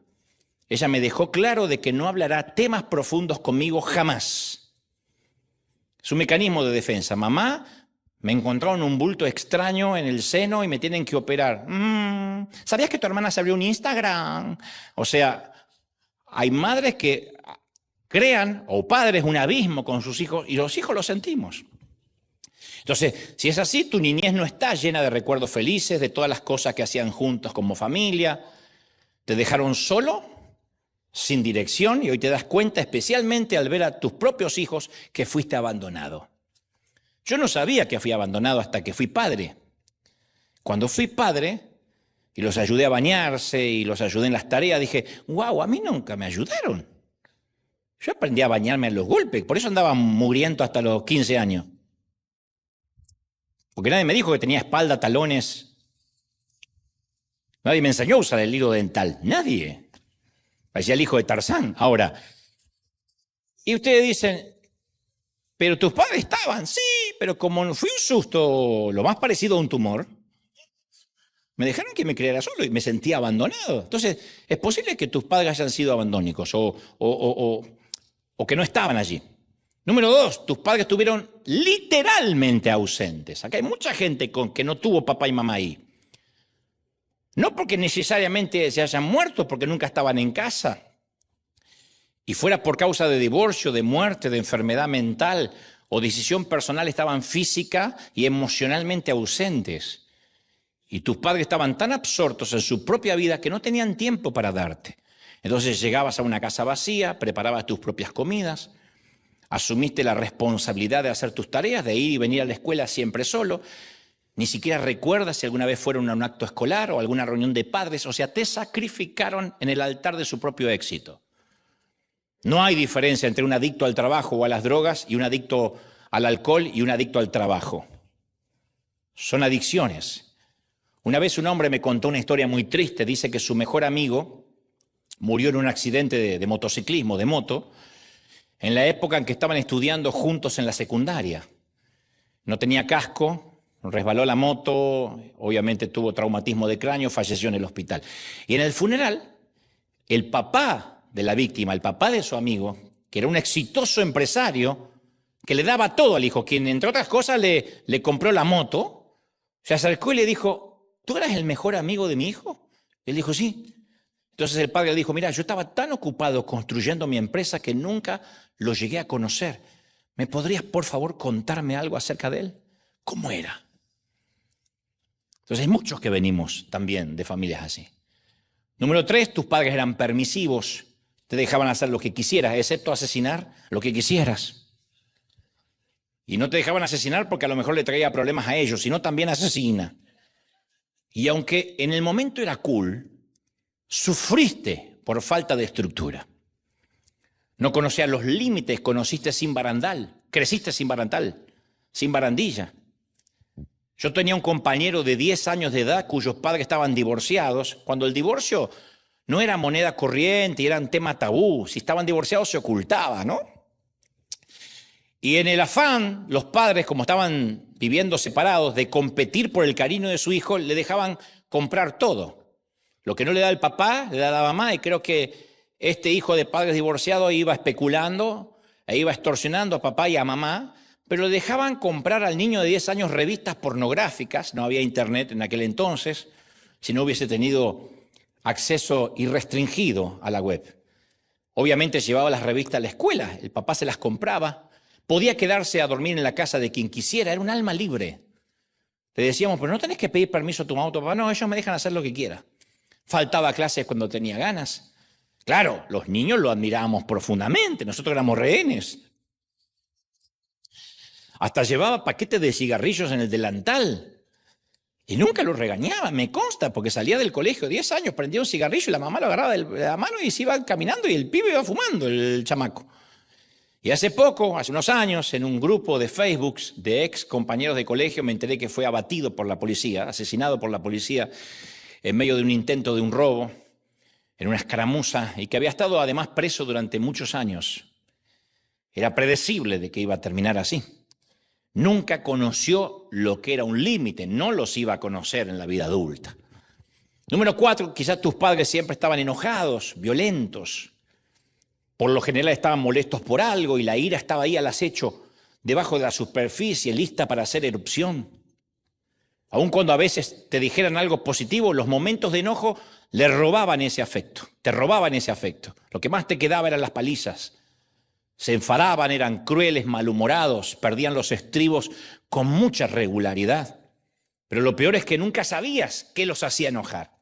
Ella me dejó claro de que no hablará temas profundos conmigo jamás. Es un mecanismo de defensa. Mamá, me encontraron un bulto extraño en el seno y me tienen que operar. ¿Sabías que tu hermana se abrió un Instagram? O sea, hay madres que crean, o padres, un abismo con sus hijos y los hijos lo sentimos. Entonces, si es así, tu niñez no está llena de recuerdos felices, de todas las cosas que hacían juntos como familia. Te dejaron solo, sin dirección, y hoy te das cuenta, especialmente al ver a tus propios hijos, que fuiste abandonado. Yo no sabía que fui abandonado hasta que fui padre. Cuando fui padre y los ayudé a bañarse y los ayudé en las tareas, dije, wow, a mí nunca me ayudaron. Yo aprendí a bañarme a los golpes, por eso andaba mugriento hasta los 15 años. Porque nadie me dijo que tenía espalda, talones Nadie me enseñó a usar el hilo dental. Nadie. Parecía el hijo de Tarzán. Ahora, y ustedes dicen, pero tus padres estaban. Sí, pero como fue un susto lo más parecido a un tumor, me dejaron que me criara solo y me sentía abandonado. Entonces, es posible que tus padres hayan sido abandónicos o que no estaban allí. Número 2, tus padres estuvieron literalmente ausentes. Acá hay mucha gente que no tuvo papá y mamá ahí. No porque necesariamente se hayan muerto, porque nunca estaban en casa. Y fuera por causa de divorcio, de muerte, de enfermedad mental o decisión personal, estaban física y emocionalmente ausentes. Y tus padres estaban tan absortos en su propia vida que no tenían tiempo para darte. Entonces llegabas a una casa vacía, preparabas tus propias comidas, asumiste la responsabilidad de hacer tus tareas, de ir y venir a la escuela siempre solo. Ni siquiera recuerdas si alguna vez fueron a un acto escolar o alguna reunión de padres. O sea, te sacrificaron en el altar de su propio éxito. No hay diferencia entre un adicto al trabajo o a las drogas y un adicto al alcohol y un adicto al trabajo. Son adicciones. Una vez un hombre me contó una historia muy triste. Dice que su mejor amigo murió en un accidente de motociclismo, de moto, en la época en que estaban estudiando juntos en la secundaria. No tenía casco. Resbaló la moto, obviamente tuvo traumatismo de cráneo, falleció en el hospital. Y en el funeral, el papá de la víctima, el papá de su amigo, que era un exitoso empresario, que le daba todo al hijo, quien entre otras cosas le compró la moto, se acercó y le dijo, ¿tú eras el mejor amigo de mi hijo? Y él dijo, sí. Entonces el padre le dijo, mira, yo estaba tan ocupado construyendo mi empresa que nunca lo llegué a conocer. ¿Me podrías, por favor, contarme algo acerca de él? ¿Cómo era? Entonces hay muchos que venimos también de familias así. Número 3, tus padres eran permisivos, te dejaban hacer lo que quisieras, excepto asesinar lo que quisieras. Y no te dejaban asesinar porque a lo mejor le traía problemas a ellos, sino también asesina. Y aunque en el momento era cool, sufriste por falta de estructura. No conocías los límites, conociste sin barandal, creciste sin barandal, sin barandilla. Yo tenía un compañero de 10 años de edad cuyos padres estaban divorciados, cuando el divorcio no era moneda corriente y era un tema tabú. Si estaban divorciados se ocultaba, ¿no? Y en el afán, los padres, como estaban viviendo separados, de competir por el cariño de su hijo, le dejaban comprar todo. Lo que no le da el papá, le da la mamá, y creo que este hijo de padres divorciados iba especulando e iba extorsionando a papá y a mamá, pero le dejaban comprar al niño de 10 años revistas pornográficas. No había internet en aquel entonces, si no hubiese tenido acceso irrestringido a la web. Obviamente llevaba las revistas a la escuela, el papá se las compraba, podía quedarse a dormir en la casa de quien quisiera, era un alma libre. Le decíamos, pero no tenés que pedir permiso a tu mamá o tu papá, no, ellos me dejan hacer lo que quiera. Faltaba a clases cuando tenía ganas. Claro, los niños lo admirábamos profundamente, nosotros éramos rehenes. Hasta llevaba paquetes de cigarrillos en el delantal. Y nunca lo regañaba, me consta, porque salía del colegio, 10 años, prendía un cigarrillo y la mamá lo agarraba de la mano y se iba caminando y el pibe iba fumando, el chamaco. Y hace poco, hace unos años, en un grupo de Facebook de ex compañeros de colegio, me enteré que fue abatido por la policía, asesinado por la policía, en medio de un intento de un robo, en una escaramuza, y que había estado además preso durante muchos años. Era predecible de que iba a terminar así. Nunca conoció lo que era un límite, no los iba a conocer en la vida adulta. Número 4, quizás tus padres siempre estaban enojados, violentos. Por lo general estaban molestos por algo y la ira estaba ahí al acecho, debajo de la superficie, lista para hacer erupción. Aun cuando a veces te dijeran algo positivo, los momentos de enojo le robaban ese afecto, te robaban ese afecto. Lo que más te quedaba eran las palizas. Se enfadaban, eran crueles, malhumorados, perdían los estribos con mucha regularidad. Pero lo peor es que nunca sabías qué los hacía enojar.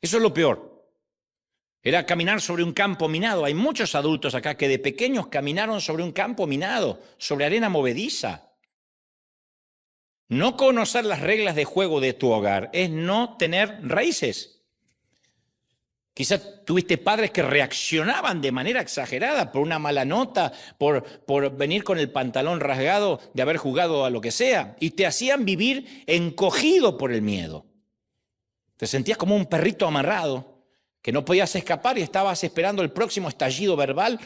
Eso es lo peor. Era caminar sobre un campo minado. Hay muchos adultos acá que de pequeños caminaron sobre un campo minado, sobre arena movediza. No conocer las reglas de juego de tu hogar es no tener raíces. Quizás tuviste padres que reaccionaban de manera exagerada por una mala nota, por venir con el pantalón rasgado de haber jugado a lo que sea, y te hacían vivir encogido por el miedo. Te sentías como un perrito amarrado, que no podías escapar y estabas esperando el próximo estallido verbal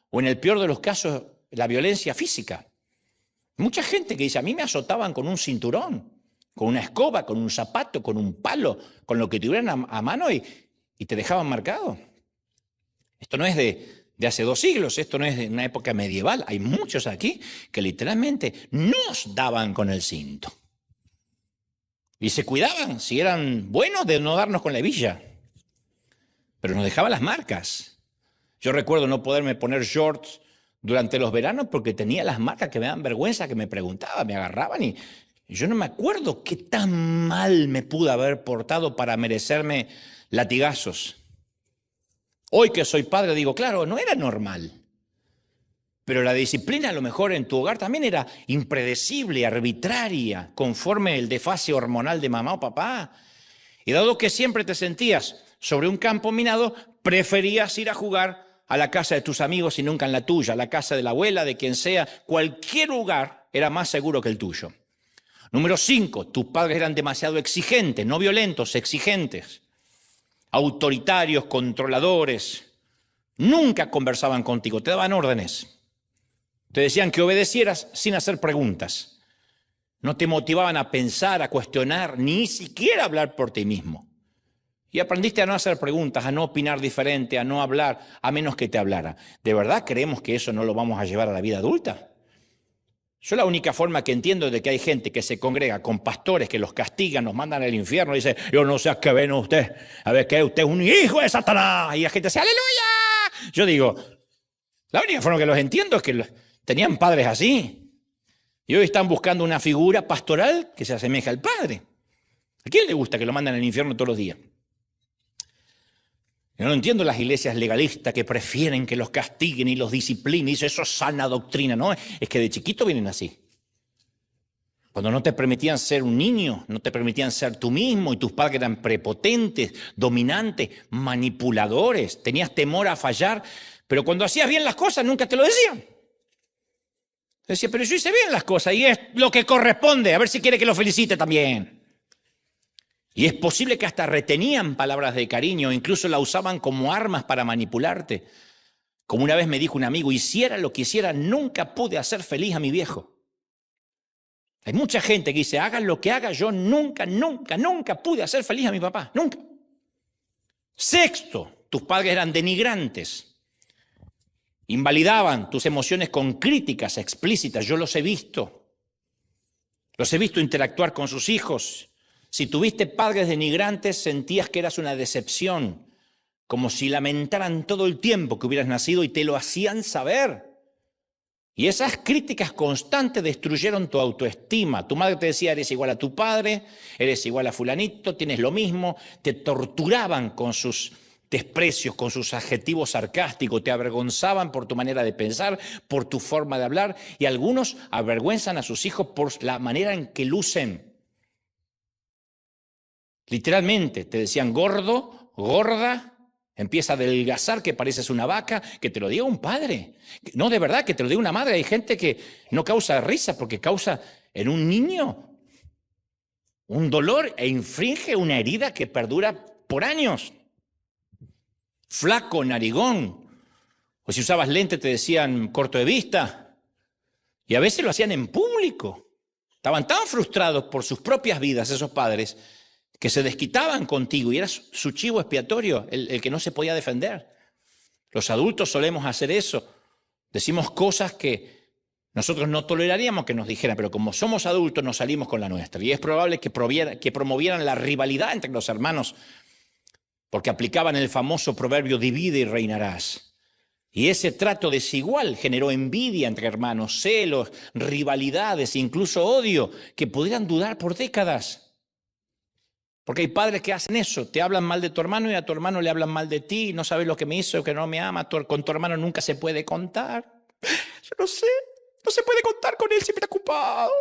o, en el peor de los casos, la violencia física. Mucha gente que dice, a mí me azotaban con un cinturón, con una escoba, con un zapato, con un palo, con lo que tuvieran a mano y te dejaban marcado. Esto no es de hace 2 siglos, esto no es de una época medieval. Hay muchos aquí que literalmente nos daban con el cinto. Y se cuidaban, si eran buenos, de no darnos con la hebilla. Pero nos dejaban las marcas. Yo recuerdo no poderme poner shorts durante los veranos porque tenía las marcas que me daban vergüenza, que me preguntaban, me agarraban y yo no me acuerdo qué tan mal me pude haber portado para merecerme latigazos. Hoy que soy padre digo, claro, no era normal. Pero la disciplina a lo mejor en tu hogar también era impredecible, arbitraria, conforme el desfase hormonal de mamá o papá. Y dado que siempre te sentías sobre un campo minado, preferías ir a jugar a la casa de tus amigos y nunca en la tuya, a la casa de la abuela, de quien sea. Cualquier lugar era más seguro que el tuyo. Número 5, tus padres eran demasiado exigentes, no violentos, exigentes, autoritarios, controladores. Nunca conversaban contigo, te daban órdenes. Te decían que obedecieras sin hacer preguntas. No te motivaban a pensar, a cuestionar, ni siquiera hablar por ti mismo. Y aprendiste a no hacer preguntas, a no opinar diferente, a no hablar, a menos que te hablara. ¿De verdad creemos que eso no lo vamos a llevar a la vida adulta? Yo la única forma que entiendo de que hay gente que se congrega con pastores que los castigan, nos mandan al infierno y dice, yo no sé a qué ven usted, a ver qué, usted es un hijo de Satanás. Y la gente dice, ¡aleluya! Yo digo, la única forma que los entiendo es que tenían padres así. Y hoy están buscando una figura pastoral que se asemeja al padre. ¿A quién le gusta que lo mandan al infierno todos los días? Yo no entiendo las iglesias legalistas que prefieren que los castiguen y los disciplinen. Y eso es sana doctrina, ¿no? Es que de chiquito vienen así. Cuando no te permitían ser un niño, no te permitían ser tú mismo y tus padres eran prepotentes, dominantes, manipuladores. Tenías temor a fallar, pero cuando hacías bien las cosas nunca te lo decían. Decía, pero yo hice bien las cosas y es lo que corresponde. A ver si quiere que lo felicite también. Y es posible que hasta retenían palabras de cariño, incluso la usaban como armas para manipularte. Como una vez me dijo un amigo, hiciera lo que hiciera, nunca pude hacer feliz a mi viejo. Hay mucha gente que dice, haga lo que haga, yo nunca pude hacer feliz a mi papá, nunca. 6, tus padres eran denigrantes. Invalidaban tus emociones con críticas explícitas, yo los he visto. Los he visto interactuar con sus hijos. Si tuviste padres denigrantes, sentías que eras una decepción, como si lamentaran todo el tiempo que hubieras nacido y te lo hacían saber. Y esas críticas constantes destruyeron tu autoestima. Tu madre te decía, eres igual a tu padre, eres igual a fulanito, tienes lo mismo. Te torturaban con sus desprecios, con sus adjetivos sarcásticos, te avergonzaban por tu manera de pensar, por tu forma de hablar. Y algunos avergüenzan a sus hijos por la manera en que lucen. Literalmente, te decían gordo, gorda, empieza a adelgazar que pareces una vaca, que te lo diga un padre. No, de verdad, que te lo diga una madre. Hay gente que no causa risa porque causa en un niño un dolor e infringe una herida que perdura por años. Flaco, narigón, o si usabas lente te decían corto de vista. Y a veces lo hacían en público. Estaban tan frustrados por sus propias vidas esos padres que se desquitaban contigo y eras su chivo expiatorio, el que no se podía defender. Los adultos solemos hacer eso. Decimos cosas que nosotros no toleraríamos que nos dijeran, pero como somos adultos nos salimos con la nuestra. Y es probable que promovieran la rivalidad entre los hermanos, porque aplicaban el famoso proverbio divide y reinarás. Y ese trato desigual generó envidia entre hermanos, celos, rivalidades, incluso odio, que pudieran durar por décadas. Porque hay padres que hacen eso, te hablan mal de tu hermano y a tu hermano le hablan mal de ti, no sabes lo que me hizo, que no me ama, con tu hermano nunca se puede contar. Yo no sé, no se puede contar con él, siempre está ocupado.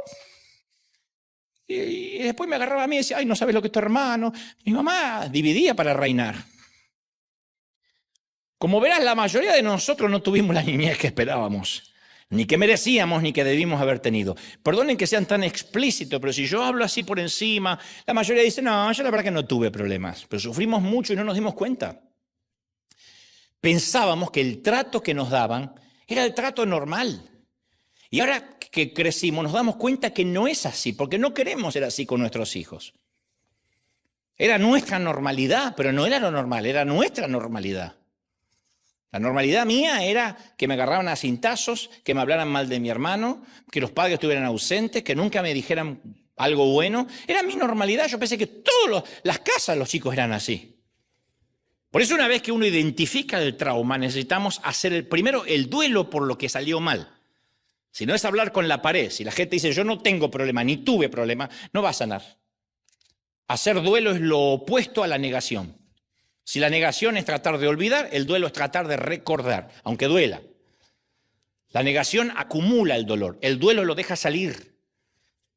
Y después me agarraba a mí y decía, ay, no sabes lo que es tu hermano. Mi mamá dividía para reinar. Como verás, la mayoría de nosotros no tuvimos la niñez que esperábamos. ni que merecíamos, ni que debimos haber tenido. Perdonen que sean tan explícitos, pero si yo hablo así por encima, la mayoría dice, no, yo la verdad que no tuve problemas, pero sufrimos mucho y no nos dimos cuenta. Pensábamos que el trato que nos daban era el trato normal. Y ahora que crecimos nos damos cuenta que no es así, porque no queremos ser así con nuestros hijos. Era nuestra normalidad, pero no era lo normal, era nuestra normalidad. La normalidad mía era que me agarraban a cintazos, que me hablaran mal de mi hermano, que los padres estuvieran ausentes, que nunca me dijeran algo bueno. Era mi normalidad. Yo pensé que todas las casas los chicos eran así. Por eso una vez que uno identifica el trauma, necesitamos hacer primero el duelo por lo que salió mal. Si no es hablar con la pared, si la gente dice yo no tengo problema, ni tuve problema, no va a sanar. Hacer duelo es lo opuesto a la negación. Si la negación es tratar de olvidar, el duelo es tratar de recordar, aunque duela. La negación acumula el dolor, el duelo lo deja salir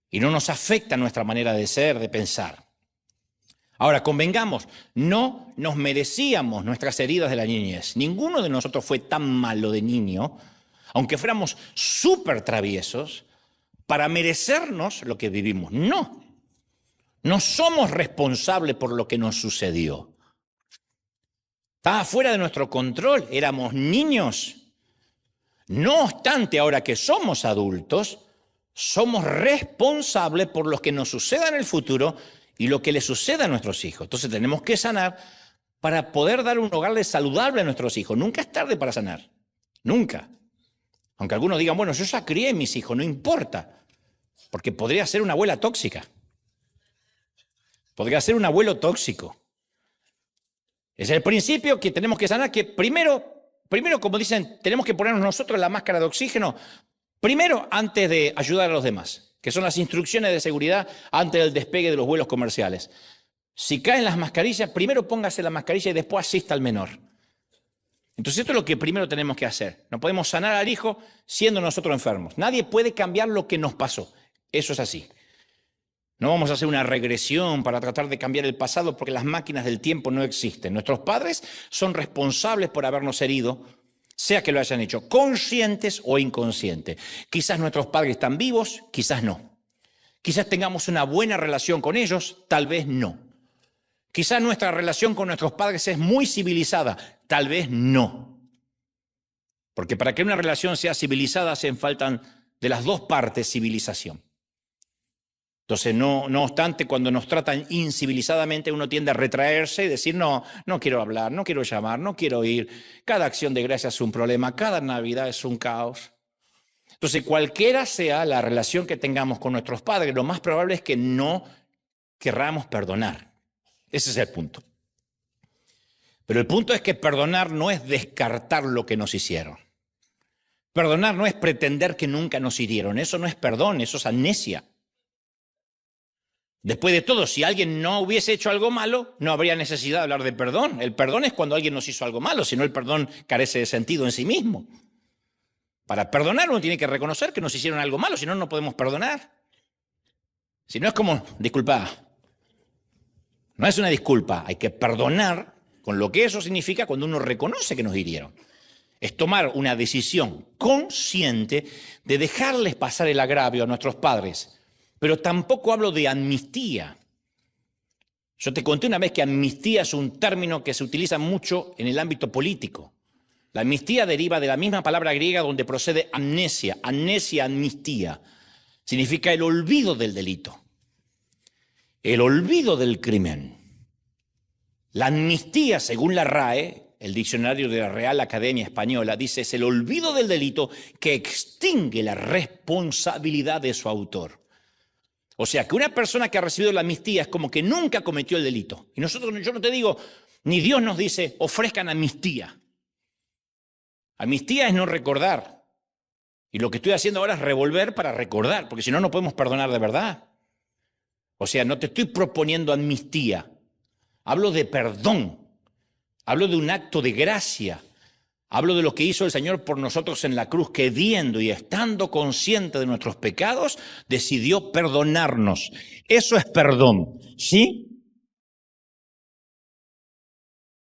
y no nos afecta nuestra manera de ser, de pensar. Ahora, convengamos, no nos merecíamos nuestras heridas de la niñez. Ninguno de nosotros fue tan malo de niño, aunque fuéramos súper traviesos, para merecernos lo que vivimos. No, no somos responsables por lo que nos sucedió. Estaba fuera de nuestro control, éramos niños. No obstante, ahora que somos adultos, somos responsables por lo que nos suceda en el futuro y lo que le suceda a nuestros hijos. Entonces tenemos que sanar para poder dar un hogar saludable a nuestros hijos. Nunca es tarde para sanar, nunca. Aunque algunos digan, bueno, yo ya crié a mis hijos, no importa, porque podría ser una abuela tóxica. Podría ser un abuelo tóxico. Es el principio que tenemos que sanar, que primero, como dicen, tenemos que ponernos nosotros la máscara de oxígeno, primero antes de ayudar a los demás, que son las instrucciones de seguridad antes del despegue de los vuelos comerciales. Si caen las mascarillas, primero póngase la mascarilla y después asista al menor. Entonces esto es lo que primero tenemos que hacer. No podemos sanar al hijo siendo nosotros enfermos. Nadie puede cambiar lo que nos pasó. Eso es así. No vamos a hacer una regresión para tratar de cambiar el pasado porque las máquinas del tiempo no existen. Nuestros padres son responsables por habernos herido, sea que lo hayan hecho conscientes o inconscientes. Quizás nuestros padres están vivos, quizás no. Quizás tengamos una buena relación con ellos, tal vez no. Quizás nuestra relación con nuestros padres es muy civilizada, tal vez no. Porque para que una relación sea civilizada hacen falta de las dos partes civilización. Entonces, no obstante, cuando nos tratan incivilizadamente, uno tiende a retraerse y decir, no quiero hablar, no quiero llamar, no quiero ir. Cada acción de gracias es un problema, cada Navidad es un caos. Entonces, cualquiera sea la relación que tengamos con nuestros padres, lo más probable es que no querramos perdonar. Ese es el punto. Pero el punto es que perdonar no es descartar lo que nos hicieron. Perdonar no es pretender que nunca nos hirieron. Eso no es perdón, eso es amnesia. Después de todo, si alguien no hubiese hecho algo malo, no habría necesidad de hablar de perdón. El perdón es cuando alguien nos hizo algo malo, si no el perdón carece de sentido en sí mismo. Para perdonar uno tiene que reconocer que nos hicieron algo malo, si no, no podemos perdonar. Si no es como, disculpa, no es una disculpa, hay que perdonar con lo que eso significa cuando uno reconoce que nos hirieron. Es tomar una decisión consciente de dejarles pasar el agravio a nuestros padres. Pero tampoco hablo de amnistía. Yo te conté una vez que amnistía es un término que se utiliza mucho en el ámbito político. La amnistía deriva de la misma palabra griega donde procede amnesia. Amnesia, amnistía. Significa el olvido del delito. El olvido del crimen. La amnistía, según la RAE, el diccionario de la Real Academia Española, dice es el olvido del delito que extingue la responsabilidad de su autor. O sea, que una persona que ha recibido la amnistía es como que nunca cometió el delito. Y nosotros, yo no te digo, ni Dios nos dice, ofrezcan amnistía. Amnistía es no recordar. Y lo que estoy haciendo ahora es revolver para recordar, porque si no, no podemos perdonar de verdad. O sea, no te estoy proponiendo amnistía. Hablo de perdón. Hablo de un acto de gracia. Hablo de lo que hizo el Señor por nosotros en la cruz, que viendo y estando consciente de nuestros pecados, decidió perdonarnos. Eso es perdón, ¿sí?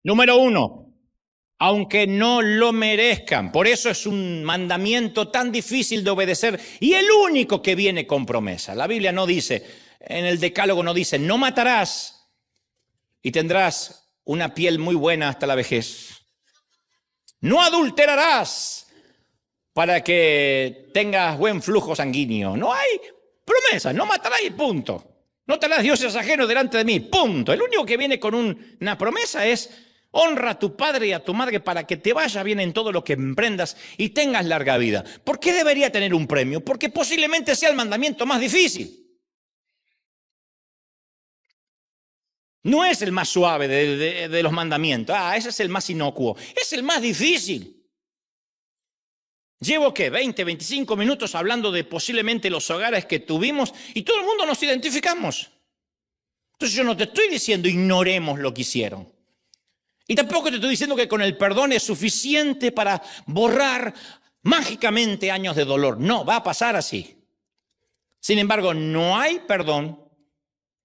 Número 1, aunque no lo merezcan. Por eso es un mandamiento tan difícil de obedecer y el único que viene con promesa. La Biblia no dice, en el Decálogo no dice, no matarás y tendrás una piel muy buena hasta la vejez. No adulterarás para que tengas buen flujo sanguíneo. No hay promesa, no matarás y punto. No te harás dioses ajenos delante de mí, punto. El único que viene con una promesa es honra a tu padre y a tu madre para que te vaya bien en todo lo que emprendas y tengas larga vida. ¿Por qué debería tener un premio? Porque posiblemente sea el mandamiento más difícil. No es el más suave de los mandamientos. Ese es el más inocuo. Es el más difícil. Llevo, 20, 25 minutos hablando de posiblemente los hogares que tuvimos y todo el mundo nos identificamos. Entonces yo no te estoy diciendo ignoremos lo que hicieron. Y tampoco te estoy diciendo que con el perdón es suficiente para borrar mágicamente años de dolor. No, va a pasar así. Sin embargo, no hay perdón.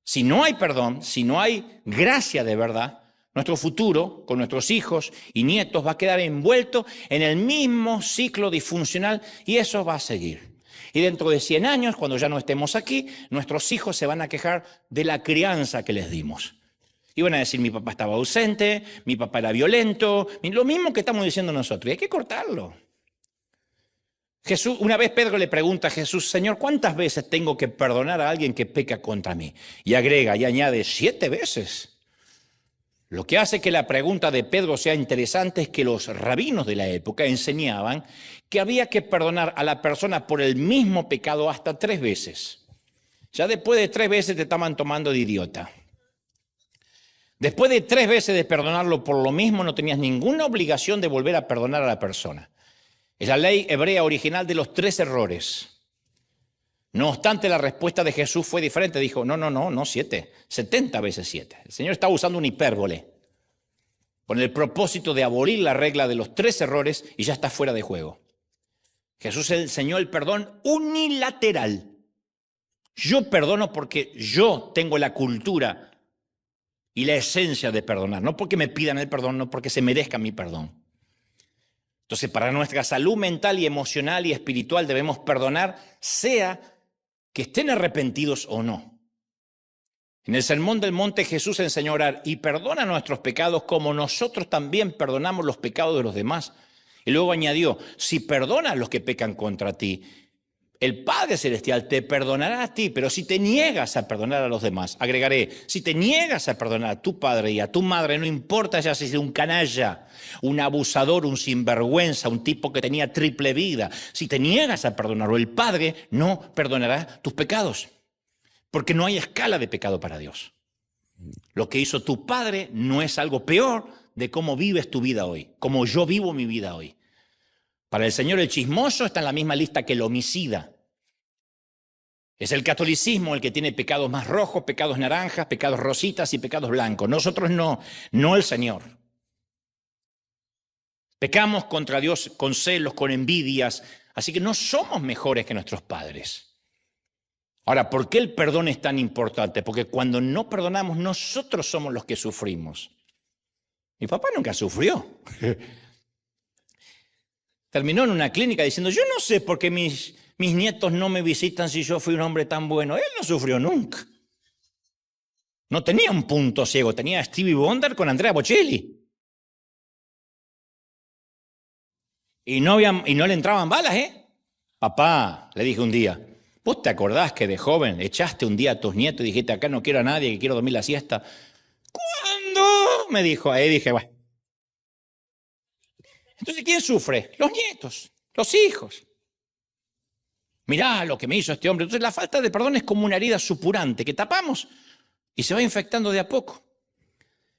Si no hay perdón, si no hay gracia de verdad, nuestro futuro con nuestros hijos y nietos va a quedar envuelto en el mismo ciclo disfuncional y eso va a seguir. Y dentro de 100 años, cuando ya no estemos aquí, nuestros hijos se van a quejar de la crianza que les dimos. Y van a decir, mi papá estaba ausente, mi papá era violento, lo mismo que estamos diciendo nosotros. Y hay que cortarlo. Una vez Pedro le pregunta a Jesús, Señor, ¿cuántas veces tengo que perdonar a alguien que peca contra mí? Y agrega y añade 7 veces. Lo que hace que la pregunta de Pedro sea interesante es que los rabinos de la época enseñaban que había que perdonar a la persona por el mismo pecado hasta 3 veces. Ya después de 3 veces te estaban tomando de idiota. Después de 3 veces de perdonarlo por lo mismo, no tenías ninguna obligación de volver a perdonar a la persona. Es la ley hebrea original de los 3 errores. No obstante, la respuesta de Jesús fue diferente. Dijo, no 7, 70 veces 7. El Señor estaba usando una hipérbole con el propósito de abolir la regla de los 3 errores y ya está fuera de juego. Jesús enseñó el perdón unilateral. Yo perdono porque yo tengo la cultura y la esencia de perdonar. No porque me pidan el perdón, no porque se merezca mi perdón. Entonces, para nuestra salud mental y emocional y espiritual debemos perdonar, sea que estén arrepentidos o no. En el Sermón del Monte Jesús enseñó a orar y perdona nuestros pecados como nosotros también perdonamos los pecados de los demás. Y luego añadió, si perdonas los que pecan contra ti, el Padre Celestial te perdonará a ti, pero si te niegas a perdonar a los demás, agregaré, si te niegas a perdonar a tu padre y a tu madre, no importa ya si es un canalla, un abusador, un sinvergüenza, un tipo que tenía triple vida, si te niegas a perdonarlo, el Padre no perdonará tus pecados, porque no hay escala de pecado para Dios. Lo que hizo tu padre no es algo peor de cómo vives tu vida hoy, como yo vivo mi vida hoy. Para el Señor el chismoso está en la misma lista que el homicida. Es el catolicismo el que tiene pecados más rojos, pecados naranjas, pecados rositas y pecados blancos. Nosotros no el Señor. Pecamos contra Dios con celos, con envidias, así que no somos mejores que nuestros padres. Ahora, ¿por qué el perdón es tan importante? Porque cuando no perdonamos, nosotros somos los que sufrimos. Mi papá nunca sufrió. Terminó en una clínica diciendo, yo no sé por qué mis nietos no me visitan si yo fui un hombre tan bueno. Él no sufrió nunca. No tenía un punto ciego, tenía a Stevie Wonder con Andrea Bocelli. Y no le entraban balas, ¿eh? Papá, le dije un día, ¿vos te acordás que de joven echaste un día a tus nietos y dijiste, acá no quiero a nadie, que quiero dormir la siesta? ¿Cuándo? Me dijo, ahí dije, bueno. Entonces, ¿quién sufre? Los nietos, los hijos. Mirá lo que me hizo este hombre. Entonces, la falta de perdón es como una herida supurante que tapamos y se va infectando de a poco.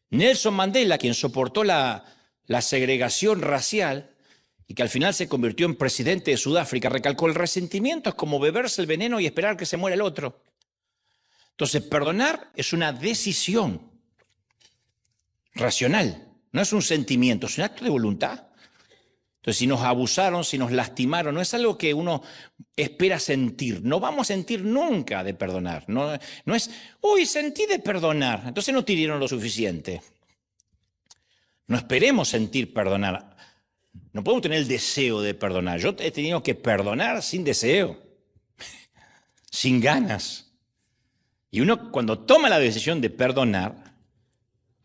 Nelson Mandela, quien soportó la segregación racial y que al final se convirtió en presidente de Sudáfrica, recalcó el resentimiento es como beberse el veneno y esperar que se muera el otro. Entonces, perdonar es una decisión racional, no es un sentimiento, es un acto de voluntad. Entonces, si nos abusaron, si nos lastimaron, no es algo que uno espera sentir. No vamos a sentir nunca de perdonar. No es, uy, sentí de perdonar, entonces no te dieron lo suficiente. No esperemos sentir perdonar. No podemos tener el deseo de perdonar. Yo he tenido que perdonar sin deseo, sin ganas. Y uno cuando toma la decisión de perdonar,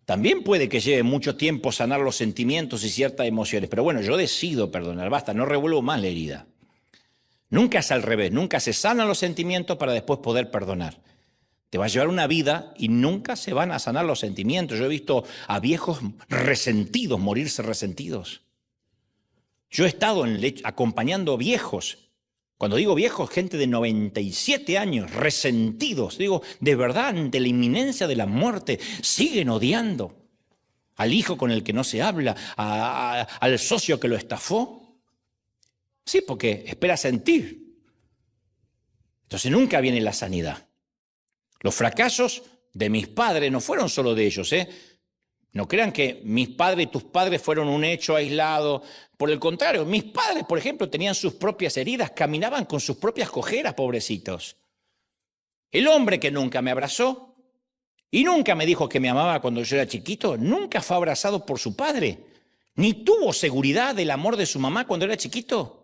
también puede que lleve mucho tiempo sanar los sentimientos y ciertas emociones. Pero bueno, yo decido perdonar, basta, no revuelvo más la herida. Nunca es al revés, nunca se sanan los sentimientos para después poder perdonar. Te va a llevar una vida y nunca se van a sanar los sentimientos. Yo he visto a viejos resentidos morirse resentidos. Yo he estado acompañando viejos. Cuando digo viejos, gente de 97 años, resentidos. Digo, de verdad, ante la inminencia de la muerte, siguen odiando al hijo con el que no se habla, al socio que lo estafó. Sí, porque espera sentir. Entonces nunca viene la sanidad. Los fracasos de mis padres no fueron solo de ellos, ¿eh? No crean que mis padres y tus padres fueron un hecho aislado. Por el contrario, mis padres, por ejemplo, tenían sus propias heridas, caminaban con sus propias cojeras, pobrecitos. El hombre que nunca me abrazó y nunca me dijo que me amaba cuando yo era chiquito, nunca fue abrazado por su padre, ni tuvo seguridad del amor de su mamá cuando era chiquito.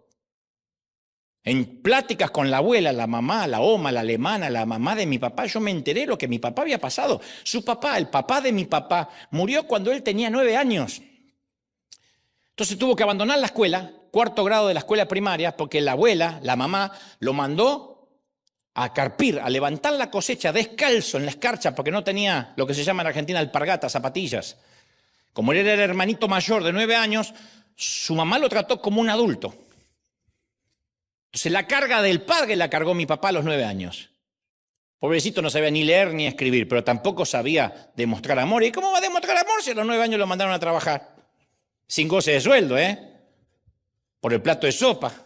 En pláticas con la abuela, la mamá, la oma, la alemana, la mamá de mi papá, yo me enteré lo que mi papá había pasado. Su papá, el papá de mi papá, murió cuando él tenía 9 años. Entonces tuvo que abandonar la escuela, 4º grado de la escuela primaria, porque la abuela, la mamá, lo mandó a carpir, a levantar la cosecha descalzo en la escarcha, porque no tenía lo que se llama en Argentina alpargatas, zapatillas. Como él era el hermanito mayor de 9 años, su mamá lo trató como un adulto. Entonces la carga del padre la cargó mi papá a los 9 años. Pobrecito no sabía ni leer ni escribir, pero tampoco sabía demostrar amor. ¿Y cómo va a demostrar amor si a los 9 años lo mandaron a trabajar? Sin goce de sueldo, por el plato de sopa.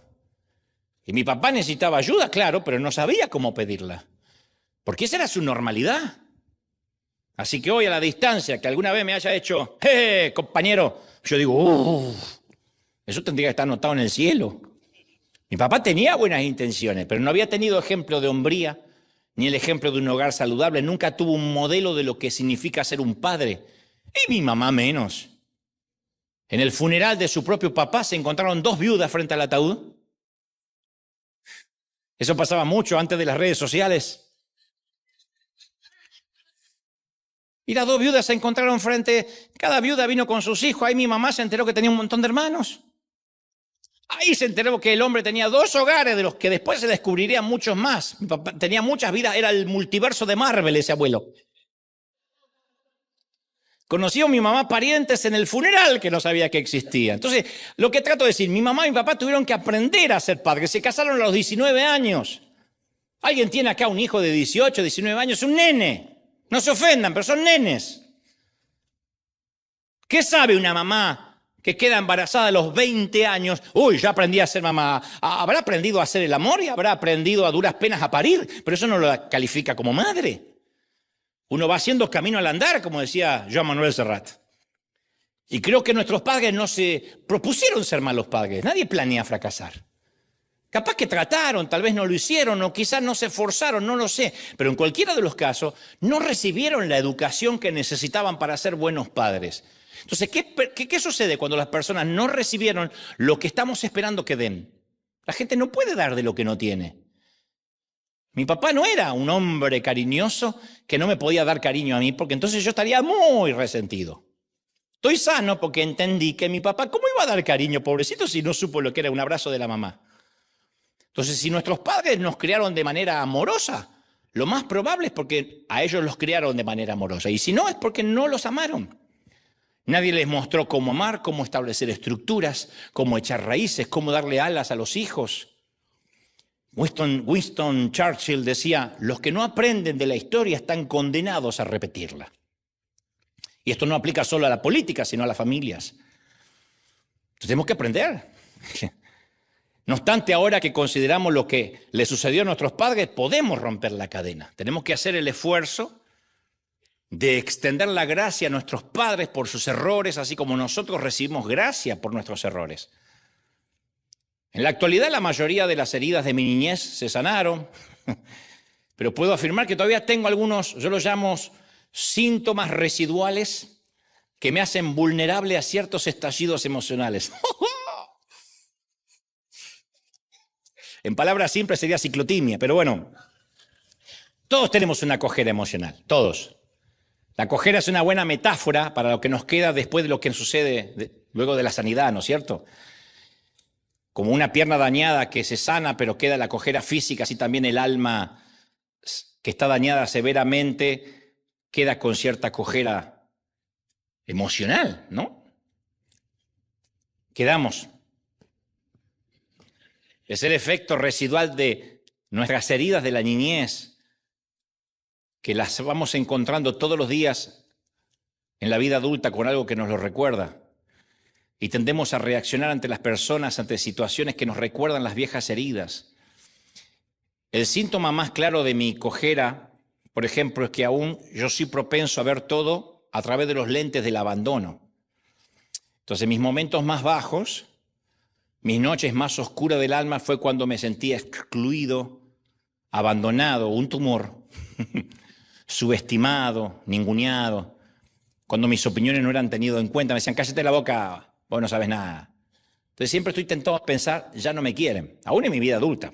Y mi papá necesitaba ayuda, claro, pero no sabía cómo pedirla. Porque esa era su normalidad. Así que hoy a la distancia, que alguna vez me haya hecho, compañero, yo digo, eso tendría que estar anotado en el cielo. Mi papá tenía buenas intenciones, pero no había tenido ejemplo de hombría, ni el ejemplo de un hogar saludable. Nunca tuvo un modelo de lo que significa ser un padre. Y mi mamá menos. En el funeral de su propio papá se encontraron 2 viudas frente al ataúd. Eso pasaba mucho antes de las redes sociales. Y las 2 viudas se encontraron frente, cada viuda vino con sus hijos. Ahí mi mamá se enteró que tenía un montón de hermanos. Ahí se enteró que el hombre tenía 2 hogares, de los que después se descubrirían muchos más. Mi papá tenía muchas vidas, era el multiverso de Marvel ese abuelo. Conoció a mi mamá parientes en el funeral que no sabía que existía. Entonces, lo que trato de decir, mi mamá y mi papá tuvieron que aprender a ser padres. Se casaron a los 19 años. Alguien tiene acá un hijo de 18, 19 años, un nene. No se ofendan, pero son nenes. ¿Qué sabe una mamá que queda embarazada a los 20 años? Uy, ya aprendí a ser mamá. Habrá aprendido a hacer el amor y habrá aprendido a duras penas a parir, pero eso no lo califica como madre. Uno va haciendo camino al andar, como decía Joan Manuel Serrat. Y creo que nuestros padres no se propusieron ser malos padres. Nadie planea fracasar. Capaz que trataron, tal vez no lo hicieron, o quizás no se esforzaron, no lo sé. Pero en cualquiera de los casos, no recibieron la educación que necesitaban para ser buenos padres. Entonces, ¿qué sucede cuando las personas no recibieron lo que estamos esperando que den? La gente no puede dar de lo que no tiene. Mi papá no era un hombre cariñoso que no me podía dar cariño a mí, porque entonces yo estaría muy resentido. Estoy sano porque entendí que mi papá, ¿cómo iba a dar cariño, pobrecito, si no supo lo que era un abrazo de la mamá? Entonces, si nuestros padres nos criaron de manera amorosa, lo más probable es porque a ellos los criaron de manera amorosa. Y si no, es porque no los amaron. Nadie les mostró cómo amar, cómo establecer estructuras, cómo echar raíces, cómo darle alas a los hijos. Winston Churchill decía, los que no aprenden de la historia están condenados a repetirla. Y esto no aplica solo a la política, sino a las familias. Entonces tenemos que aprender. No obstante, ahora que consideramos lo que le sucedió a nuestros padres, podemos romper la cadena. Tenemos que hacer el esfuerzo de extender la gracia a nuestros padres por sus errores, así como nosotros recibimos gracia por nuestros errores. En la actualidad, la mayoría de las heridas de mi niñez se sanaron, pero puedo afirmar que todavía tengo algunos, yo los llamo síntomas residuales, que me hacen vulnerable a ciertos estallidos emocionales. En palabras simples sería ciclotimia, pero bueno, todos tenemos una cojera emocional, todos. La cojera es una buena metáfora para lo que nos queda después de lo que sucede luego de la sanidad, ¿no es cierto? Como una pierna dañada que se sana, pero queda la cojera física, así también el alma que está dañada severamente queda con cierta cojera emocional, ¿no? Quedamos. Es el efecto residual de nuestras heridas de la niñez, que las vamos encontrando todos los días en la vida adulta con algo que nos lo recuerda. Y tendemos a reaccionar ante las personas, ante situaciones que nos recuerdan las viejas heridas. El síntoma más claro de mi cojera, por ejemplo, es que aún yo soy propenso a ver todo a través de los lentes del abandono. Entonces, mis momentos más bajos, mis noches más oscuras del alma fue cuando me sentía excluido, abandonado, un tumor, subestimado, ninguneado, cuando mis opiniones no eran tenidas en cuenta. Me decían, cállate la boca, vos no sabes nada. Entonces siempre estoy tentado a pensar, ya no me quieren, aún en mi vida adulta.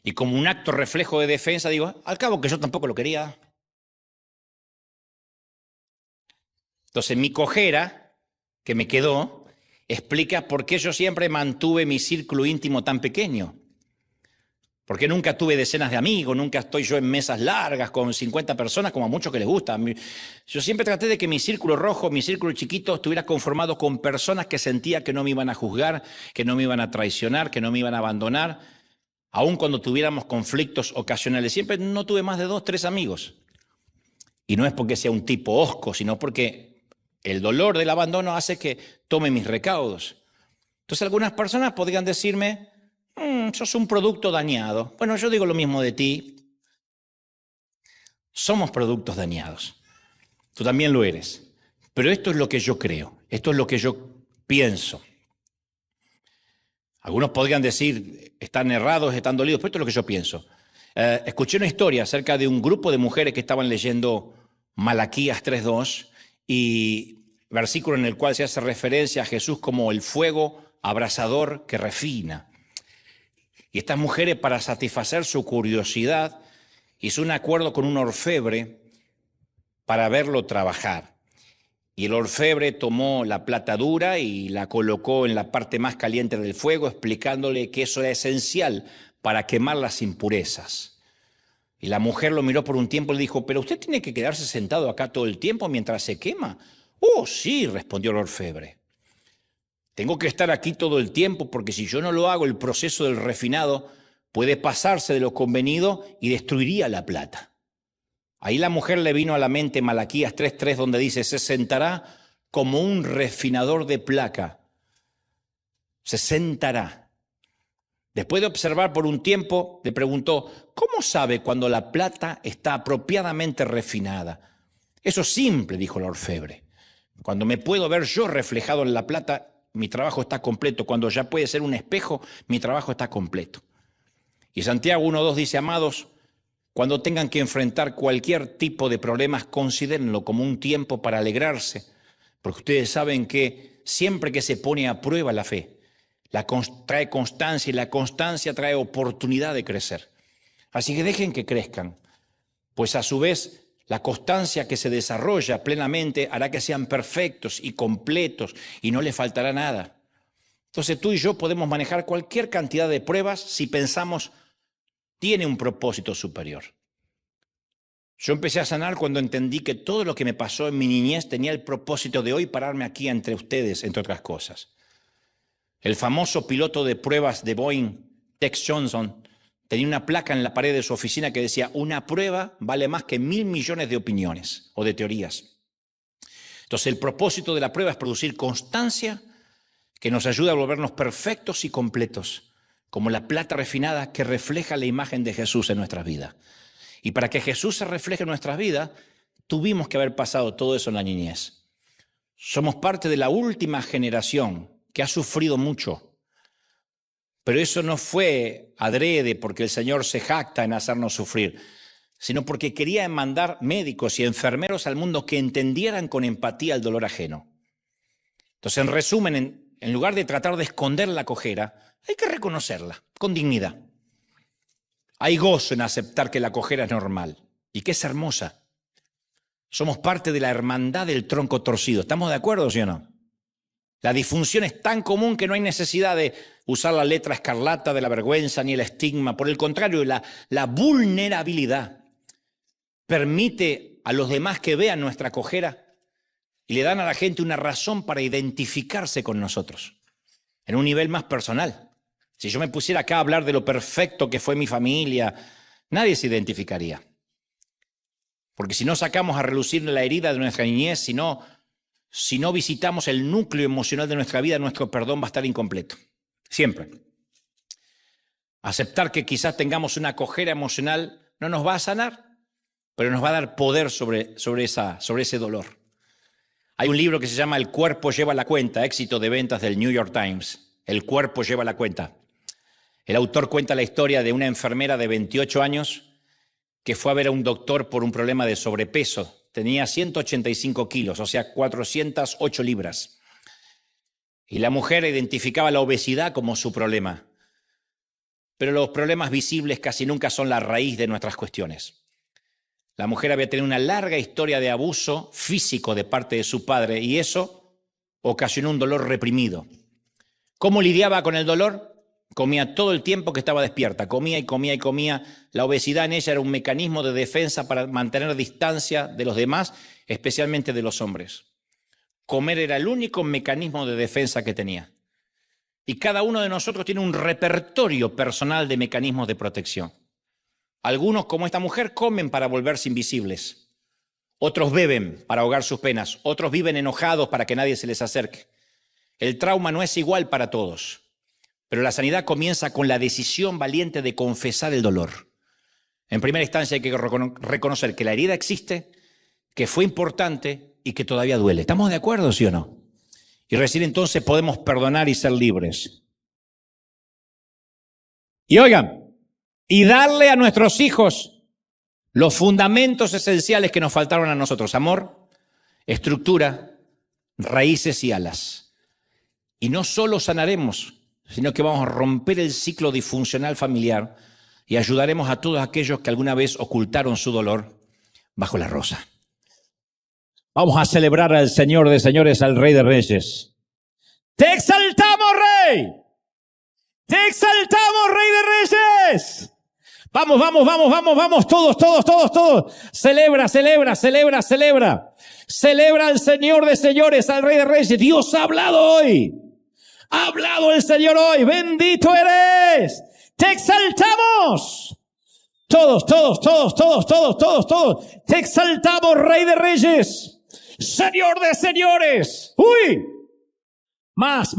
Y como un acto reflejo de defensa digo, al cabo que yo tampoco lo quería. Entonces mi cojera, que me quedó, explica por qué yo siempre mantuve mi círculo íntimo tan pequeño. Porque nunca tuve decenas de amigos, nunca estoy yo en mesas largas con 50 personas, como a muchos que les gusta. Yo siempre traté de que mi círculo rojo, mi círculo chiquito, estuviera conformado con personas que sentía que no me iban a juzgar, que no me iban a traicionar, que no me iban a abandonar, aun cuando tuviéramos conflictos ocasionales. Siempre no tuve más de 2, 3 amigos. Y no es porque sea un tipo hosco, sino porque el dolor del abandono hace que tome mis recaudos. Entonces algunas personas podrían decirme, sos un producto dañado. Bueno, yo digo lo mismo de ti. Somos productos dañados. Tú también lo eres. Pero esto es lo que yo creo. Esto es lo que yo pienso. Algunos podrían decir, están errados, están dolidos, pero esto es lo que yo pienso. Escuché una historia acerca de un grupo de mujeres que estaban leyendo Malaquías 3:2 y versículo en el cual se hace referencia a Jesús como el fuego abrasador que refina. Y estas mujeres, para satisfacer su curiosidad, hizo un acuerdo con un orfebre para verlo trabajar. Y el orfebre tomó la plata dura y la colocó en la parte más caliente del fuego, explicándole que eso era esencial para quemar las impurezas. Y la mujer lo miró por un tiempo y le dijo, ¿pero usted tiene que quedarse sentado acá todo el tiempo mientras se quema? Oh, sí, respondió el orfebre. Tengo que estar aquí todo el tiempo porque si yo no lo hago, el proceso del refinado puede pasarse de lo convenido y destruiría la plata. Ahí la mujer le vino a la mente Malaquías 3:3 donde dice, se sentará como un refinador de plata. Se sentará. Después de observar por un tiempo, le preguntó, ¿cómo sabe cuando la plata está apropiadamente refinada? Eso es simple, dijo el orfebre. Cuando me puedo ver yo reflejado en la plata, mi trabajo está completo. Cuando ya puede ser un espejo, mi trabajo está completo. Y Santiago 1:2 dice, amados, cuando tengan que enfrentar cualquier tipo de problemas, considérenlo como un tiempo para alegrarse, porque ustedes saben que siempre que se pone a prueba la fe, trae constancia y la constancia trae oportunidad de crecer. Así que dejen que crezcan, pues a su vez la constancia que se desarrolla plenamente hará que sean perfectos y completos y no les faltará nada. Entonces tú y yo podemos manejar cualquier cantidad de pruebas si pensamos tiene un propósito superior. Yo empecé a sanar cuando entendí que todo lo que me pasó en mi niñez tenía el propósito de hoy pararme aquí entre ustedes, entre otras cosas. El famoso piloto de pruebas de Boeing, Tex Johnson, tenía una placa en la pared de su oficina que decía, una prueba vale más que 1.000 millones de opiniones o de teorías. Entonces el propósito de la prueba es producir constancia que nos ayuda a volvernos perfectos y completos, como la plata refinada que refleja la imagen de Jesús en nuestras vidas. Y para que Jesús se refleje en nuestras vidas, tuvimos que haber pasado todo eso en la niñez. Somos parte de la última generación que ha sufrido mucho. Pero eso no fue adrede porque el Señor se jacta en hacernos sufrir, sino porque quería mandar médicos y enfermeros al mundo que entendieran con empatía el dolor ajeno. Entonces, en resumen, en lugar de tratar de esconder la cojera, hay que reconocerla con dignidad. Hay gozo en aceptar que la cojera es normal y que es hermosa. Somos parte de la hermandad del tronco torcido. ¿Estamos de acuerdo, sí o no? La disfunción es tan común que no hay necesidad de usar la letra escarlata de la vergüenza ni el estigma. Por el contrario, la vulnerabilidad permite a los demás que vean nuestra cojera y le dan a la gente una razón para identificarse con nosotros en un nivel más personal. Si yo me pusiera acá a hablar de lo perfecto que fue mi familia, nadie se identificaría. Porque si no sacamos a relucir la herida de nuestra niñez, si no visitamos el núcleo emocional de nuestra vida, nuestro perdón va a estar incompleto. Siempre. Aceptar que quizás tengamos una cojera emocional no nos va a sanar, pero nos va a dar poder sobre ese dolor. Hay un libro que se llama El cuerpo lleva la cuenta, éxito de ventas del New York Times. El cuerpo lleva la cuenta. El autor cuenta la historia de una enfermera de 28 años que fue a ver a un doctor por un problema de sobrepeso. Tenía 185 kilos, o sea, 408 libras. Y la mujer identificaba la obesidad como su problema. Pero los problemas visibles casi nunca son la raíz de nuestras cuestiones. La mujer había tenido una larga historia de abuso físico de parte de su padre y eso ocasionó un dolor reprimido. ¿Cómo lidiaba con el dolor? Comía todo el tiempo que estaba despierta, comía y comía y comía. La obesidad en ella era un mecanismo de defensa para mantener distancia de los demás, especialmente de los hombres. Comer era el único mecanismo de defensa que tenía. Y cada uno de nosotros tiene un repertorio personal de mecanismos de protección. Algunos, como esta mujer, comen para volverse invisibles. Otros beben para ahogar sus penas. Otros viven enojados para que nadie se les acerque. El trauma no es igual para todos. Pero la sanidad comienza con la decisión valiente de confesar el dolor. En primera instancia hay que reconocer que la herida existe, que fue importante y que todavía duele. ¿Estamos de acuerdo, sí o no? Y recién entonces podemos perdonar y ser libres. Y oigan, y darle a nuestros hijos los fundamentos esenciales que nos faltaron a nosotros. Amor, estructura, raíces y alas. Y no solo sanaremos, sino que vamos a romper el ciclo disfuncional familiar y ayudaremos a todos aquellos que alguna vez ocultaron su dolor bajo la rosa. Vamos a celebrar al Señor de señores, al Rey de Reyes. ¡Te exaltamos, Rey! ¡Te exaltamos, Rey de Reyes! Vamos, vamos, vamos, vamos, vamos, todos. Celebra. Celebra al Señor de señores, al Rey de Reyes. Dios ha hablado hoy. Ha hablado el Señor hoy. Bendito eres. Te exaltamos. Todos. Te exaltamos, Rey de Reyes. Señor de señores. ¡Uy! Más.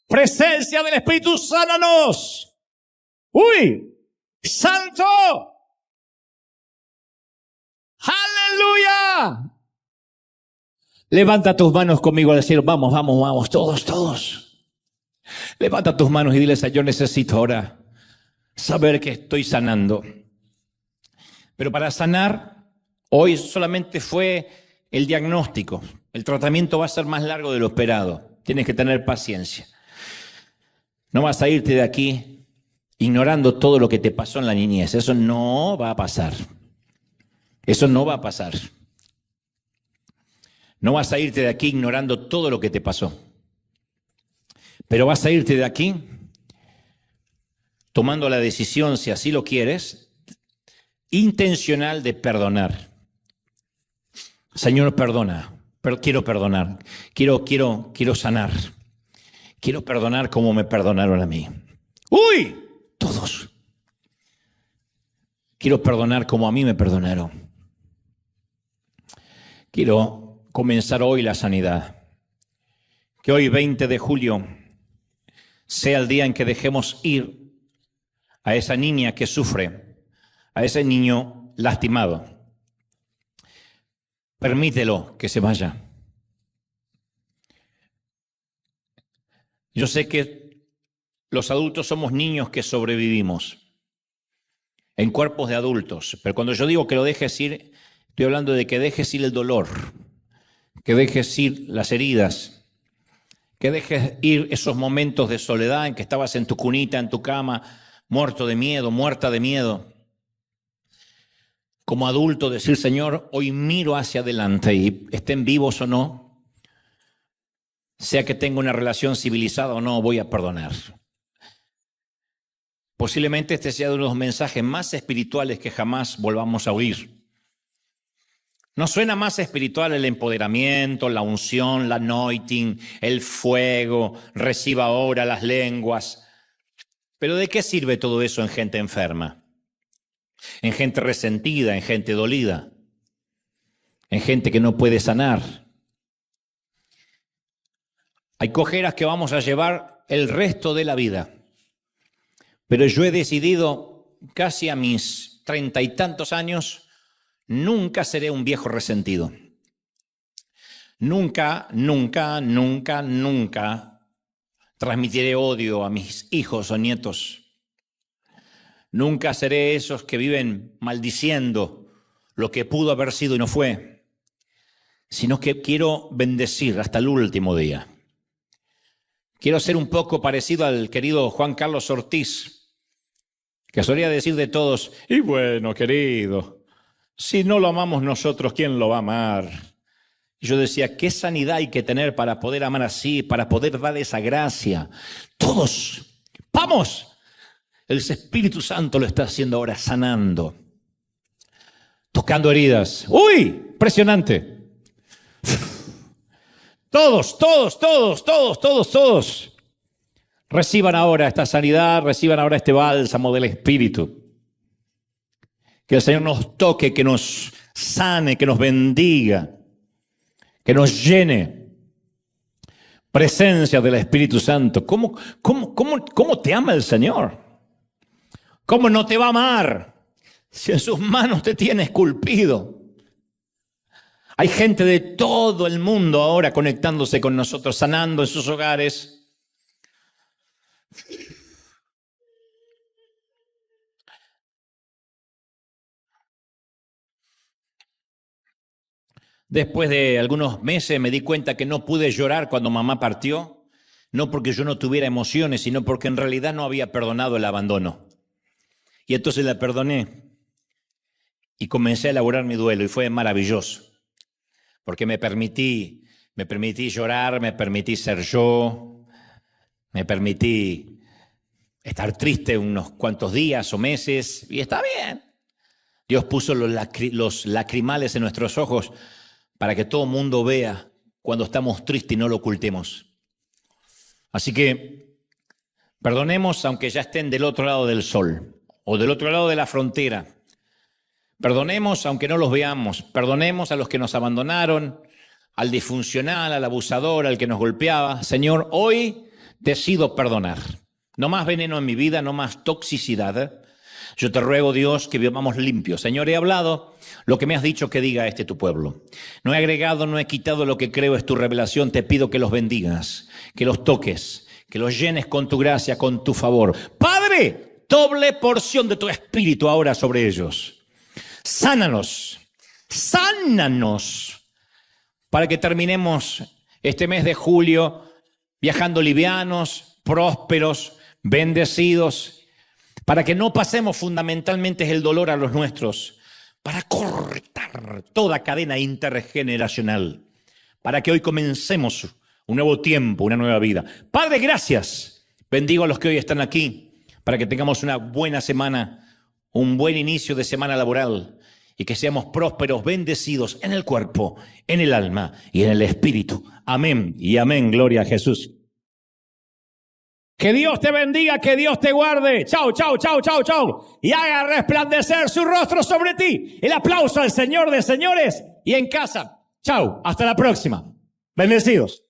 Presencia del Espíritu, sánanos. ¡Uy! ¡Santo! ¡Aleluya! Levanta tus manos conmigo al decir, vamos, todos. Levanta tus manos y dile, Señor, necesito ahora saber que estoy sanando. Pero para sanar, hoy solamente fue el diagnóstico. El tratamiento va a ser más largo de lo esperado. Tienes que tener paciencia. No vas a irte de aquí ignorando todo lo que te pasó en la niñez. Eso no va a pasar. No vas a irte de aquí ignorando todo lo que te pasó. Pero vas a irte de aquí tomando la decisión, si así lo quieres, intencional de perdonar. Señor, perdona. Pero quiero perdonar. Quiero sanar. Quiero perdonar como me perdonaron a mí. ¡Uy! Todos. Quiero perdonar como a mí me perdonaron. Quiero comenzar hoy la sanidad. Que hoy, 20 de julio, sea el día en que dejemos ir a esa niña que sufre, a ese niño lastimado. Permítelo que se vaya. Yo sé que los adultos somos niños que sobrevivimos. en cuerpos de adultos. Pero cuando yo digo que lo dejes ir, estoy hablando de que dejes ir el dolor, que dejes ir las heridas, que dejes ir esos momentos de soledad en que estabas en tu cunita, en tu cama, muerto de miedo, muerta de miedo. Como adulto decir, Señor, hoy miro hacia adelante y estén vivos o no, sea que tenga una relación civilizada o no, voy a perdonar. Posiblemente este sea uno de los mensajes más espirituales que jamás volvamos a oír. ¿No suena más espiritual el empoderamiento, la unción, la anointing, el fuego, reciba ahora las lenguas? Pero ¿de qué sirve todo eso en gente enferma? En gente resentida, en gente dolida, en gente que no puede sanar. Hay cojeras que vamos a llevar el resto de la vida. Pero yo he decidido, casi a mis 30 y tantos años, nunca seré un viejo resentido. Nunca transmitiré odio a mis hijos o nietos. Nunca seré esos que viven maldiciendo lo que pudo haber sido y no fue, sino que quiero bendecir hasta el último día. Quiero ser un poco parecido al querido Juan Carlos Ortiz, que solía decir de todos, y bueno, querido, si no lo amamos nosotros, ¿quién lo va a amar? Y yo decía, ¿qué sanidad hay que tener para poder amar así, para poder dar esa gracia? Todos, ¡vamos! El Espíritu Santo lo está haciendo ahora, sanando, tocando heridas. ¡Uy! Impresionante. Todos. Reciban ahora esta sanidad, reciban ahora este bálsamo del Espíritu. Que el Señor nos toque, que nos sane, que nos bendiga, que nos llene. Presencia del Espíritu Santo. ¿Cómo te ama el Señor? ¿Cómo no te va a amar si en sus manos te tiene esculpido? Hay gente de todo el mundo ahora conectándose con nosotros, sanando en sus hogares. Después de algunos meses me di cuenta que no pude llorar cuando mamá partió, no porque yo no tuviera emociones, sino porque en realidad no había perdonado el abandono. Y entonces la perdoné y comencé a elaborar mi duelo y fue maravilloso, porque me permití llorar, me permití ser yo, me permití estar triste unos cuantos días o meses y está bien. Dios puso los lacrimales en nuestros ojos para que todo el mundo vea cuando estamos tristes y no lo ocultemos. Así que perdonemos aunque ya estén del otro lado del sol o del otro lado de la frontera. Perdonemos aunque no los veamos. Perdonemos a los que nos abandonaron, al disfuncional, al abusador, al que nos golpeaba. Señor, hoy decido perdonar. No más veneno en mi vida, no más toxicidad. Yo te ruego, Dios, que vivamos limpios. Señor, he hablado lo que me has dicho que diga tu pueblo. No he agregado, no he quitado lo que creo es tu revelación. Te pido que los bendigas, que los toques, que los llenes con tu gracia, con tu favor. Padre, doble porción de tu espíritu ahora sobre ellos. Sánanos, para que terminemos este mes de julio viajando livianos, prósperos, bendecidos, para que no pasemos fundamentalmente el dolor a los nuestros, para cortar toda cadena intergeneracional, para que hoy comencemos un nuevo tiempo, una nueva vida. Padre, gracias. Bendigo a los que hoy están aquí, para que tengamos una buena semana, un buen inicio de semana laboral y que seamos prósperos, bendecidos en el cuerpo, en el alma y en el espíritu. Amén y amén. Gloria a Jesús. Que Dios te bendiga, que Dios te guarde. Chau. Y haga resplandecer su rostro sobre ti. El aplauso al Señor de señores y en casa. Chau, hasta la próxima. Bendecidos.